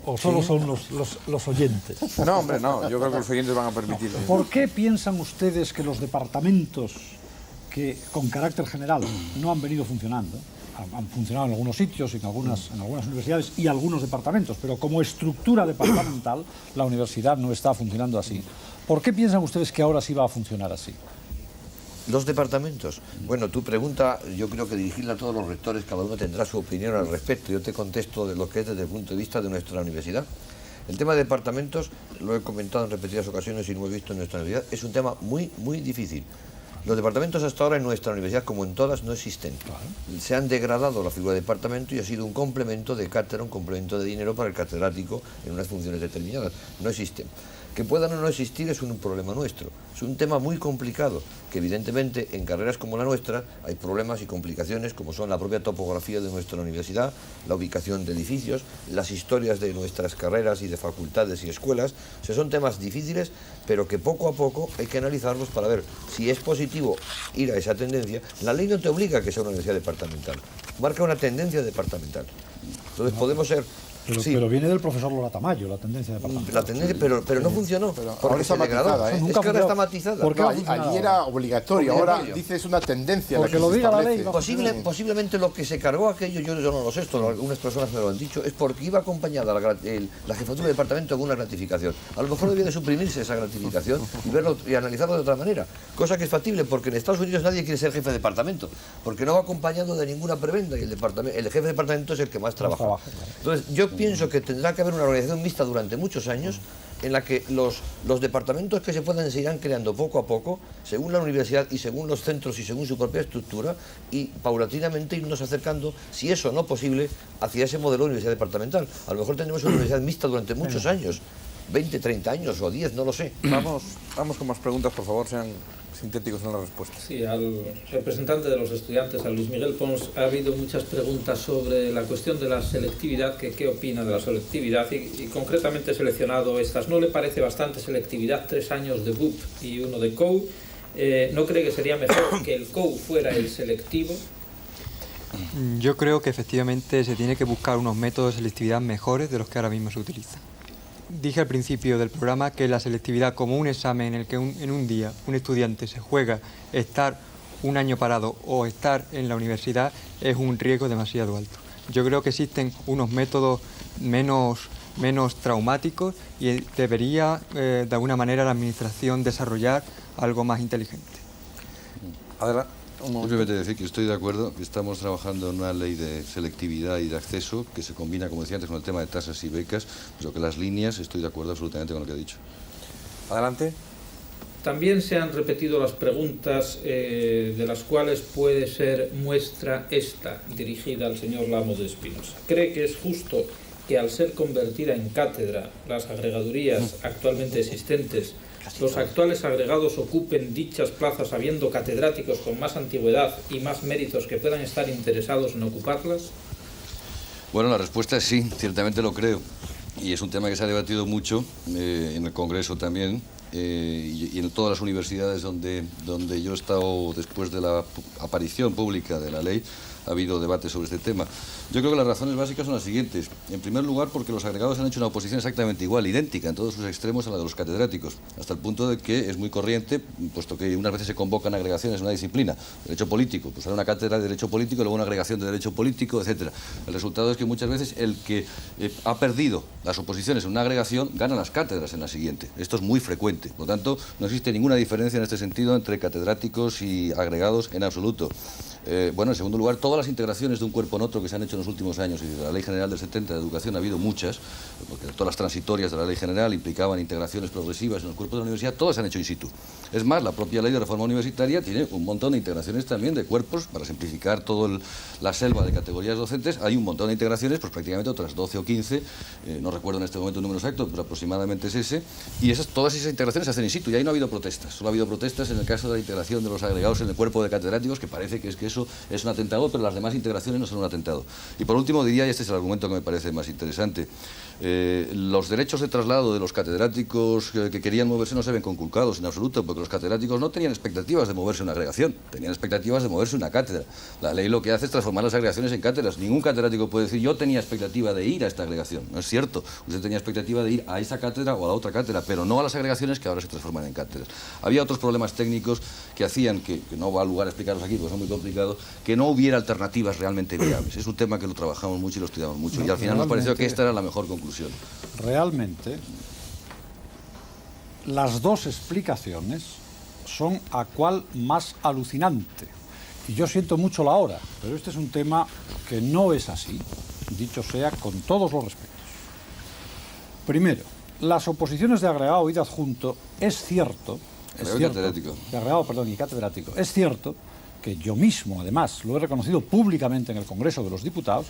¿O solo son los oyentes? No, hombre, no. Yo creo que los oyentes van a permitirlo. ¿Por qué piensan ustedes que los departamentos que con carácter general no han venido funcionando, han funcionado en algunos sitios, en algunas universidades y algunos departamentos, pero como estructura departamental la universidad no está funcionando así? ¿Por qué piensan ustedes que ahora sí va a funcionar así? Los departamentos. Bueno, tu pregunta yo creo que dirigirla a todos los rectores, cada uno tendrá su opinión al respecto. Yo te contesto de lo que es desde el punto de vista de nuestra universidad. El tema de departamentos, lo he comentado en repetidas ocasiones y lo hemos visto en nuestra universidad, es un tema muy, muy difícil. Los departamentos hasta ahora en nuestra universidad, como en todas, no existen. Se han degradado la figura de departamento y ha sido un complemento de cátedra, un complemento de dinero para el catedrático en unas funciones determinadas. No existen. Que puedan o no existir es un problema nuestro. Es un tema muy complicado, que evidentemente en carreras como la nuestra hay problemas y complicaciones como son la propia topografía de nuestra universidad, la ubicación de edificios, las historias de nuestras carreras y de facultades y escuelas. O sea, son temas difíciles, pero que poco a poco hay que analizarlos para ver si es positivo ir a esa tendencia. La ley no te obliga a que sea una universidad departamental, marca una tendencia departamental. Entonces podemos ser... Pero viene del profesor Lola Tamayo, la tendencia departamental. La tendencia, pero no funcionó. Ahora está matizada, ¿eh? Es que ahora está matizada. Allí era obligatorio, ahora dice es una tendencia. Porque lo diga la ley. Posiblemente lo que se cargó aquello, yo no lo sé, esto algunas personas me lo han dicho, es porque iba acompañada la jefatura de departamento con una gratificación. A lo mejor debía de suprimirse esa gratificación y verlo y analizarlo de otra manera. Cosa que es factible, porque en Estados Unidos nadie quiere ser jefe de departamento, porque no va acompañado de ninguna prebenda y el jefe de departamento es el que más trabaja. Entonces, yo pienso que tendrá que haber una organización mixta durante muchos años en la que los departamentos que se puedan se irán creando poco a poco, según la universidad y según los centros y según su propia estructura, y paulatinamente irnos acercando, si eso no posible, hacia ese modelo de universidad departamental. A lo mejor tendremos una universidad mixta durante muchos años, 20, 30 años o 10, no lo sé. Vamos con más preguntas, por favor, sean sintéticos en las respuestas. Sí, al representante de los estudiantes, a Luis Miguel Pons, ha habido muchas preguntas sobre la cuestión de la selectividad, que qué opina de la selectividad y concretamente he seleccionado estas. ¿No le parece bastante selectividad 3 años de BUP y 1 de COU? ¿No cree que sería mejor que el COU fuera el selectivo? Yo creo que efectivamente se tiene que buscar unos métodos de selectividad mejores de los que ahora mismo se utilizan. Dije al principio del programa que la selectividad como un examen en el que en un día un estudiante se juega estar un año parado o estar en la universidad es un riesgo demasiado alto. Yo creo que existen unos métodos menos traumáticos y debería de alguna manera la administración desarrollar algo más inteligente. Adelante. Simplemente decir que estoy de acuerdo, que estamos trabajando en una ley de selectividad y de acceso que se combina, como decía antes, con el tema de tasas y becas, pero que las líneas, estoy de acuerdo absolutamente con lo que ha dicho. Adelante. También se han repetido las preguntas de las cuales puede ser muestra esta, dirigida al señor Lamo de Espinosa. ¿Cree que es justo que al ser convertida en cátedra las agregadurías actualmente existentes, los actuales agregados ocupen dichas plazas habiendo catedráticos con más antigüedad y más méritos que puedan estar interesados en ocuparlas? Bueno, la respuesta es sí, ciertamente lo creo. Y es un tema que se ha debatido mucho en el Congreso también y en todas las universidades donde yo he estado después de la aparición pública de la ley. Ha habido debate sobre este tema. Yo creo que las razones básicas son las siguientes. En primer lugar, porque los agregados han hecho una oposición exactamente igual, idéntica en todos sus extremos a la de los catedráticos, hasta el punto de que es muy corriente, puesto que unas veces se convocan agregaciones en una disciplina, derecho político, pues hay una cátedra de derecho político, luego una agregación de derecho político, etc. El resultado es que muchas veces el que ha perdido las oposiciones en una agregación gana las cátedras en la siguiente. Esto es muy frecuente. Por lo tanto, no existe ninguna diferencia en este sentido entre catedráticos y agregados en absoluto. Bueno, en segundo lugar, todas las integraciones de un cuerpo en otro que se han hecho en los últimos años, y de la Ley General del 70 de Educación ha habido muchas, porque todas las transitorias de la Ley General implicaban integraciones progresivas en los cuerpos de la universidad, todas se han hecho in situ. Es más, la propia Ley de Reforma Universitaria tiene un montón de integraciones también de cuerpos, para simplificar toda la selva de categorías docentes, hay un montón de integraciones, pues prácticamente otras 12 o 15, no recuerdo en este momento el número exacto, pero aproximadamente es ese, y todas esas integraciones se hacen in situ, y ahí no ha habido protestas, solo ha habido protestas en el caso de la integración de los agregados en el cuerpo de catedráticos, que parece que eso es un atentado, pero las demás integraciones no son un atentado. Y por último diría, y este es el argumento que me parece más interesante, los derechos de traslado de los catedráticos que querían moverse no se ven conculcados en absoluto, porque los catedráticos no tenían expectativas de moverse en una agregación, tenían expectativas de moverse en una cátedra. La ley lo que hace es transformar las agregaciones en cátedras. Ningún catedrático puede decir yo tenía expectativa de ir a esta agregación. No es cierto. Usted tenía expectativa de ir a esa cátedra o a la otra cátedra, pero no a las agregaciones que ahora se transforman en cátedras. Había otros problemas técnicos que hacían que no va a lugar a explicarlos aquí porque son muy complicados, que no hubiera alternativas realmente viables. Es un tema que lo trabajamos mucho y lo estudiamos mucho, y al final nos pareció que esta era la mejor conclusión. Realmente, las dos explicaciones son a cuál más alucinante. Y yo siento mucho la hora, pero este es un tema que no es así, dicho sea con todos los respetos. Primero, las oposiciones de agregado y de adjunto es cierto es cierto, de agregado, perdón, y catedrático, es cierto que yo mismo, además, lo he reconocido públicamente en el Congreso de los Diputados,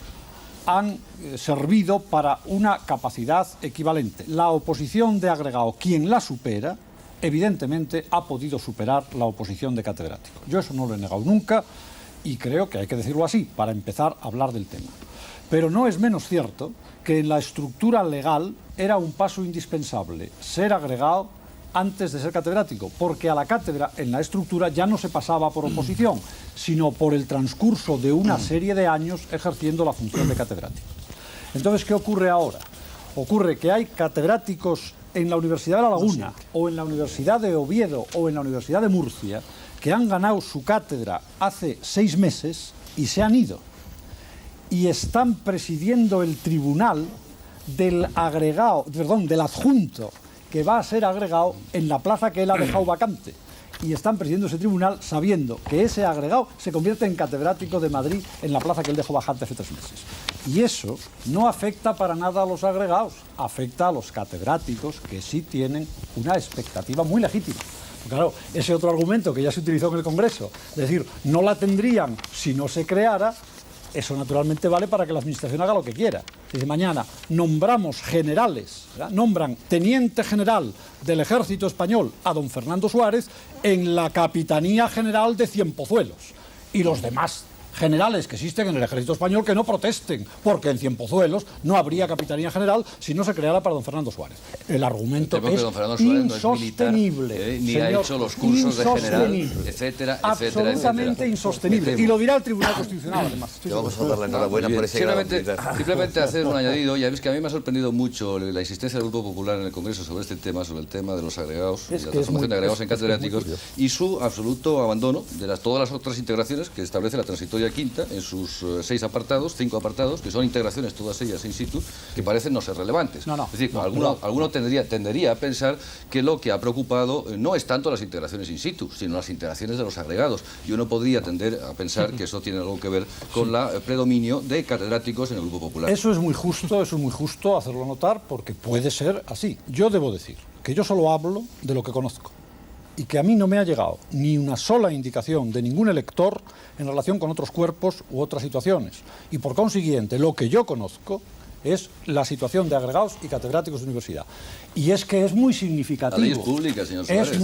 han servido para una capacidad equivalente. La oposición de agregado, quien la supera, evidentemente ha podido superar la oposición de catedrático. Yo eso no lo he negado nunca y creo que hay que decirlo así para empezar a hablar del tema. Pero no es menos cierto que en la estructura legal era un paso indispensable ser agregado antes de ser catedrático, porque a la cátedra en la estructura ya no se pasaba por oposición, sino por el transcurso de una serie de años ejerciendo la función de catedrático. Entonces, ¿qué ocurre ahora? Ocurre que hay catedráticos en la Universidad de La Laguna, o en la Universidad de Oviedo, o en la Universidad de Murcia, que han ganado su cátedra hace 6 meses y se han ido. Y están presidiendo el tribunal del agregado, perdón, del adjunto, que va a ser agregado en la plaza que él ha dejado vacante. Y están presidiendo ese tribunal sabiendo que ese agregado se convierte en catedrático de Madrid en la plaza que él dejó vacante hace 3 meses. Y eso no afecta para nada a los agregados, afecta a los catedráticos que sí tienen una expectativa muy legítima. Claro, ese otro argumento que ya se utilizó en el Congreso, es decir, no la tendrían si no se creara. Eso naturalmente vale para que la Administración haga lo que quiera. Si mañana nombramos generales, ¿verdad? Nombran teniente general del Ejército Español a don Fernando Suárez en la Capitanía General de Cienpozuelos. Y los demás generales que existen en el Ejército Español que no protesten, porque en Cienpozuelos no habría Capitanía General si no se creara para don Fernando Suárez. El argumento es insostenible. No es militar, ni ha hecho los cursos de general, etcétera, absolutamente insostenible. Y lo dirá el Tribunal Constitucional, además. Vamos a darle enhorabuena por ese simplemente hacer un añadido. Ya veis que a mí me ha sorprendido mucho la insistencia del Grupo Popular en el Congreso sobre este tema, sobre el tema de los agregados, de la transformación de agregados en catedráticos, y su absoluto abandono de todas las otras integraciones que establece la transitoria quinta en sus 5 apartados, que son integraciones todas ellas in situ, que parecen no ser relevantes. Es decir, alguno tendería a pensar que lo que ha preocupado no es tanto las integraciones in situ, sino las integraciones de los agregados. Y uno podría tender a pensar que eso tiene algo que ver con el predominio de catedráticos en el Grupo Popular. Eso es muy justo hacerlo notar, porque puede ser así. Yo debo decir que yo solo hablo de lo que conozco, y que a mí no me ha llegado ni una sola indicación de ningún elector en relación con otros cuerpos u otras situaciones. Y por consiguiente, lo que yo conozco es la situación de agregados y catedráticos de universidad. Y es que es muy significativo. La ley es pública, señor Suárez.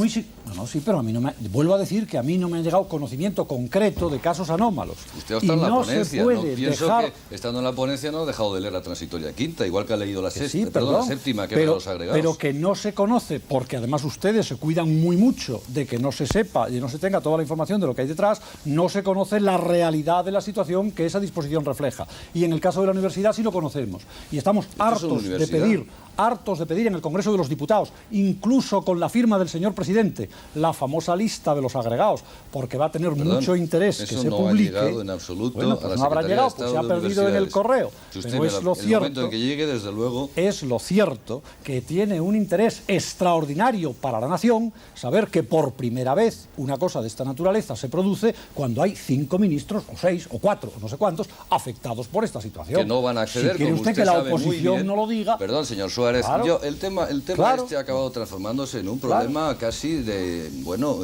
Sí, pero a mí no me... Vuelvo a decir que a mí no me ha llegado conocimiento concreto de casos anómalos. Usted está en la ponencia. No pienso que, estando en la ponencia, no ha dejado de leer la transitoria quinta, igual que ha leído la séptima, que era los agregados. Pero que no se conoce, porque además ustedes se cuidan muy mucho de que no se sepa y no se tenga toda la información de lo que hay detrás, no se conoce la realidad de la situación que esa disposición refleja. Y en el caso de la universidad sí lo conocemos. Y estamos hartos de pedir en el Congreso de los Diputados, incluso con la firma del señor presidente, la famosa lista de los agregados, porque va a tener mucho interés que se publique. Eso no ha llegado en absoluto a la Secretaría no habrá llegado, pues se ha perdido en el correo. Pero es lo cierto, momento en que llegue, desde luego... Es lo cierto que tiene un interés extraordinario para la nación saber que por primera vez una cosa de esta naturaleza se produce cuando hay 5 ministros, o 6, o 4, o no sé cuántos, afectados por esta situación. Que no van a acceder, si quiere usted que la oposición no lo diga... Perdón, señor Suárez, claro, el tema este ha acabado transformándose en un problema casi de,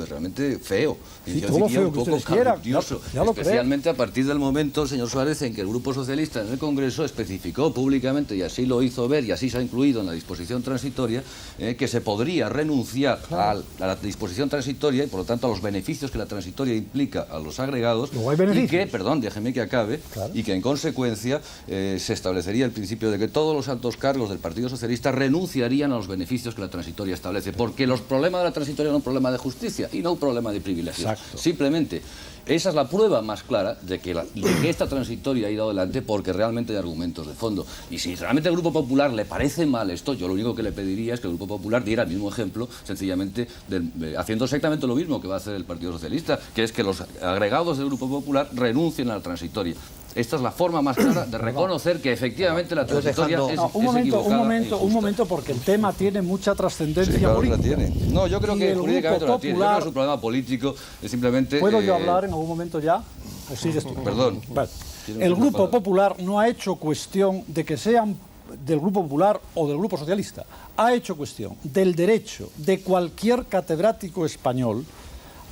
realmente feo. Sí, yo diría un poco calumnioso, especialmente a partir del momento, señor Suárez, en que el Grupo Socialista en el Congreso especificó públicamente, y así lo hizo ver, y así se ha incluido en la disposición transitoria, que se podría renunciar a la disposición transitoria y, por lo tanto, a los beneficios que la transitoria implica a los agregados, y que, déjeme que acabe, y que en consecuencia se establecería el principio de que todos los altos cargos del Partido Socialista renunciarían a los beneficios que la transitoria establece, porque los problemas de la transitoria son un problema de justicia y no un problema de privilegios. Exacto. Simplemente, esa es la prueba más clara de que esta transitoria ha ido adelante, porque realmente hay argumentos de fondo. Y si realmente al Grupo Popular le parece mal esto, yo lo único que le pediría es que el Grupo Popular diera el mismo ejemplo, sencillamente haciendo exactamente lo mismo que va a hacer el Partido Socialista, que es que los agregados del Grupo Popular renuncien a la transitoria. Esta es la forma más clara de reconocer que efectivamente la transitoria es equivocada. Un momento, porque el tema tiene mucha trascendencia política. Tiene. No, yo creo que jurídicamente la tiene. Yo creo que es un problema político, es simplemente... ¿Puedo yo hablar en algún momento ya? ¿O sigues tú? Perdón. Vale. El Grupo Popular no ha hecho cuestión de que sean del Grupo Popular o del Grupo Socialista, ha hecho cuestión del derecho de cualquier catedrático español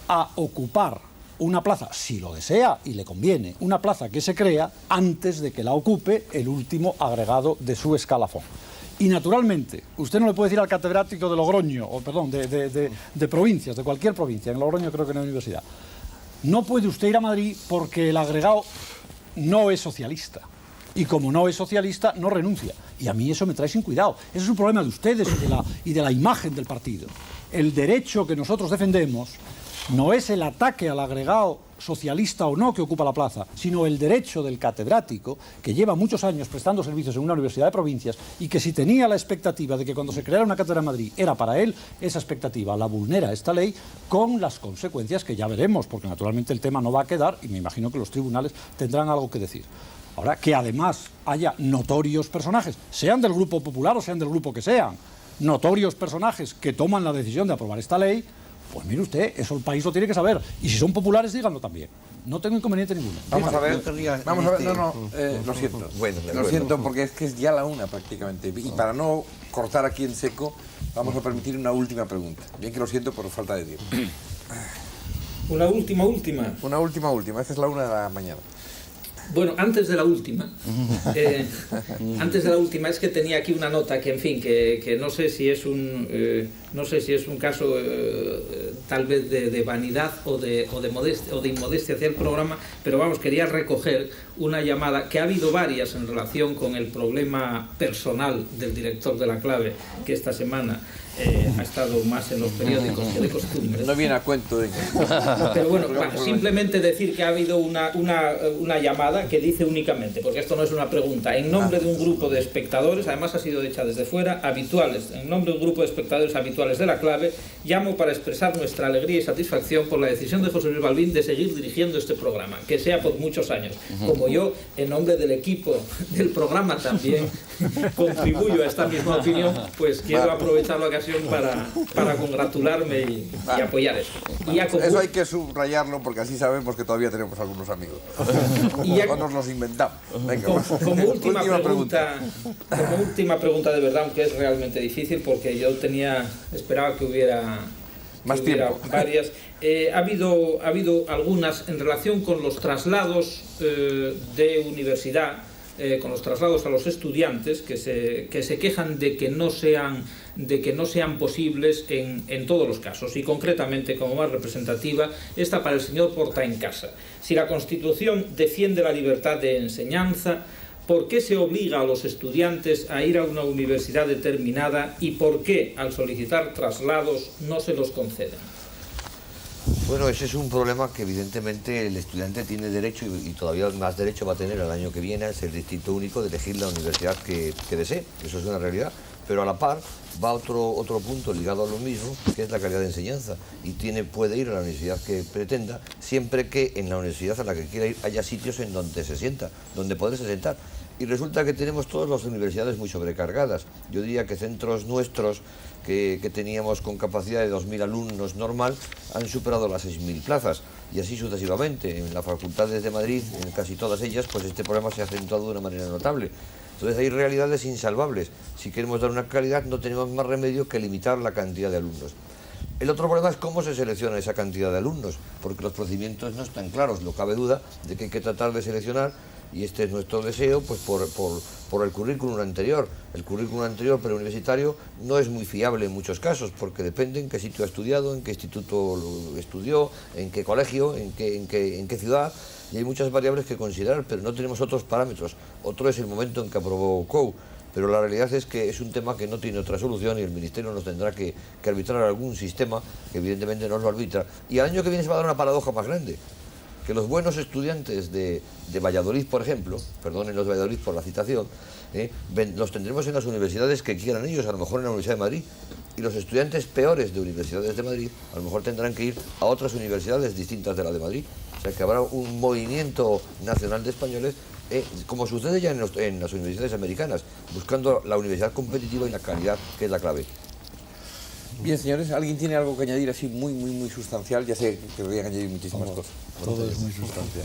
a ocupar una plaza, si lo desea y le conviene, una plaza que se crea antes de que la ocupe el último agregado de su escalafón. Y naturalmente, usted no le puede decir al catedrático de Logroño, o perdón, de provincias, de cualquier provincia, en Logroño creo que no hay universidad, no puede usted ir a Madrid porque el agregado no es socialista. Y como no es socialista, no renuncia. Y a mí eso me trae sin cuidado. Ese es un problema de ustedes y de la imagen del partido. El derecho que nosotros defendemos no es el ataque al agregado socialista o no que ocupa la plaza, sino el derecho del catedrático, que lleva muchos años prestando servicios en una universidad de provincias y que si tenía la expectativa de que cuando se creara una cátedra en Madrid era para él, esa expectativa la vulnera esta ley con las consecuencias que ya veremos, porque naturalmente el tema no va a quedar y me imagino que los tribunales tendrán algo que decir. Ahora, que además haya notorios personajes, sean del Grupo Popular o sean del grupo que sean, notorios personajes que toman la decisión de aprobar esta ley, pues mire usted, eso el país lo tiene que saber. Y si son populares, díganlo también. No tengo inconveniente ninguno. Vamos a ver, lo siento. Bueno, lo siento porque es que es ya la una prácticamente. Y para no cortar aquí en seco, vamos a permitir una última pregunta. Bien que lo siento por falta de tiempo. Una última. Una última. Esta es la 1 de la mañana. Bueno, antes de la última, es que tenía aquí una nota que, en fin, que no sé si es un caso tal vez de vanidad o de inmodestia hacia el programa, pero vamos, quería recoger una llamada, que ha habido varias en relación con el problema personal del director de La Clave, que esta semana ha estado más en los periódicos que de costumbre. No viene a cuento de... Pero bueno, simplemente decir que ha habido una llamada que dice únicamente, porque esto no es una pregunta, en nombre de un grupo de espectadores, además ha sido hecha desde fuera, habituales, en nombre de un grupo de espectadores habituales de La Clave, llamo para expresar nuestra alegría y satisfacción por la decisión de José Luis Balbín de seguir dirigiendo este programa, que sea por muchos años. Como yo, en nombre del equipo del programa también contribuyo a esta misma opinión, pues quiero aprovechar la ocasión para congratularme y apoyar eso. Eso hay que subrayarlo porque así sabemos que todavía tenemos algunos amigos. O nos los inventamos. Venga, como última pregunta de verdad, aunque es realmente difícil porque yo esperaba que hubiera varias. Ha habido algunas en relación con los traslados de universidad, con los traslados a los estudiantes que se quejan de que no sean posibles en todos los casos, y concretamente como más representativa esta para el señor Porta en Casa. Si la Constitución defiende la libertad de enseñanza, ¿por qué se obliga a los estudiantes a ir a una universidad determinada y por qué al solicitar traslados no se los conceden? Bueno, ese es un problema que evidentemente el estudiante tiene derecho y todavía más derecho va a tener el año que viene al ser distrito único de elegir la universidad que desee. Eso es una realidad. Pero a la par va otro punto ligado a lo mismo, que es la calidad de enseñanza. Y puede ir a la universidad que pretenda, siempre que en la universidad a la que quiera ir haya sitios en donde se sienta, donde poderse sentar. Y resulta que tenemos todas las universidades muy sobrecargadas. Yo diría que centros nuestros que teníamos con capacidad de 2.000 alumnos normal han superado las 6.000 plazas y así sucesivamente. En las facultades de Madrid, en casi todas ellas, pues este problema se ha acentuado de una manera notable. Entonces hay realidades insalvables. Si queremos dar una calidad no tenemos más remedio que limitar la cantidad de alumnos. El otro problema es cómo se selecciona esa cantidad de alumnos, porque los procedimientos no están claros. No cabe duda de que hay que tratar de seleccionar, y este es nuestro deseo, pues por el currículum anterior. El currículum anterior preuniversitario no es muy fiable en muchos casos, porque depende en qué sitio ha estudiado, en qué instituto estudió, en qué colegio, en qué ciudad, y hay muchas variables que considerar, pero no tenemos otros parámetros. Otro es el momento en que aprobó COU. Pero la realidad es que es un tema que no tiene otra solución y el Ministerio nos tendrá que arbitrar algún sistema que evidentemente no lo arbitra. Y al año que viene se va a dar una paradoja más grande, que los buenos estudiantes de Valladolid, por ejemplo, perdonen los de Valladolid por la citación, los tendremos en las universidades que quieran ellos, a lo mejor en la Universidad de Madrid, y los estudiantes peores de universidades de Madrid a lo mejor tendrán que ir a otras universidades distintas de la de Madrid. O sea que habrá un movimiento nacional de españoles, como sucede ya en las universidades americanas, buscando la universidad competitiva y la calidad, que es la clave. Bien, señores, ¿alguien tiene algo que añadir así muy sustancial? Ya sé que querrían añadir muchísimas cosas. Todo es muy sustancial.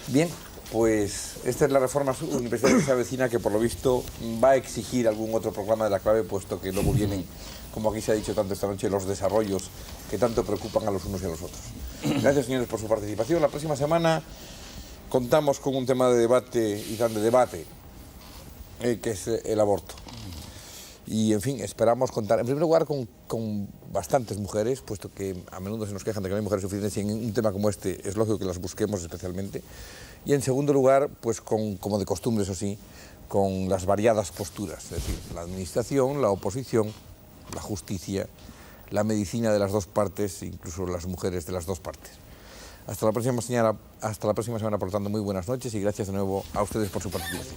Bien, Pues esta es la reforma universitaria que se avecina, que por lo visto va a exigir algún otro proclama de la clave, puesto que luego vienen, como aquí se ha dicho tanto esta noche, los desarrollos que tanto preocupan a los unos y a los otros. Gracias, señores, por su participación. La próxima semana contamos con un tema de debate y tan de debate, que es el aborto. Y, en fin, esperamos contar, en primer lugar, con bastantes mujeres, puesto que a menudo se nos quejan de que no hay mujeres suficientes, y en un tema como este es lógico que las busquemos especialmente. Y, en segundo lugar, pues como de costumbre, eso sí, con las variadas posturas, es decir, la administración, la oposición, la justicia, la medicina de las dos partes, incluso las mujeres de las dos partes. Hasta la próxima semana, por lo tanto, muy buenas noches y gracias de nuevo a ustedes por su participación.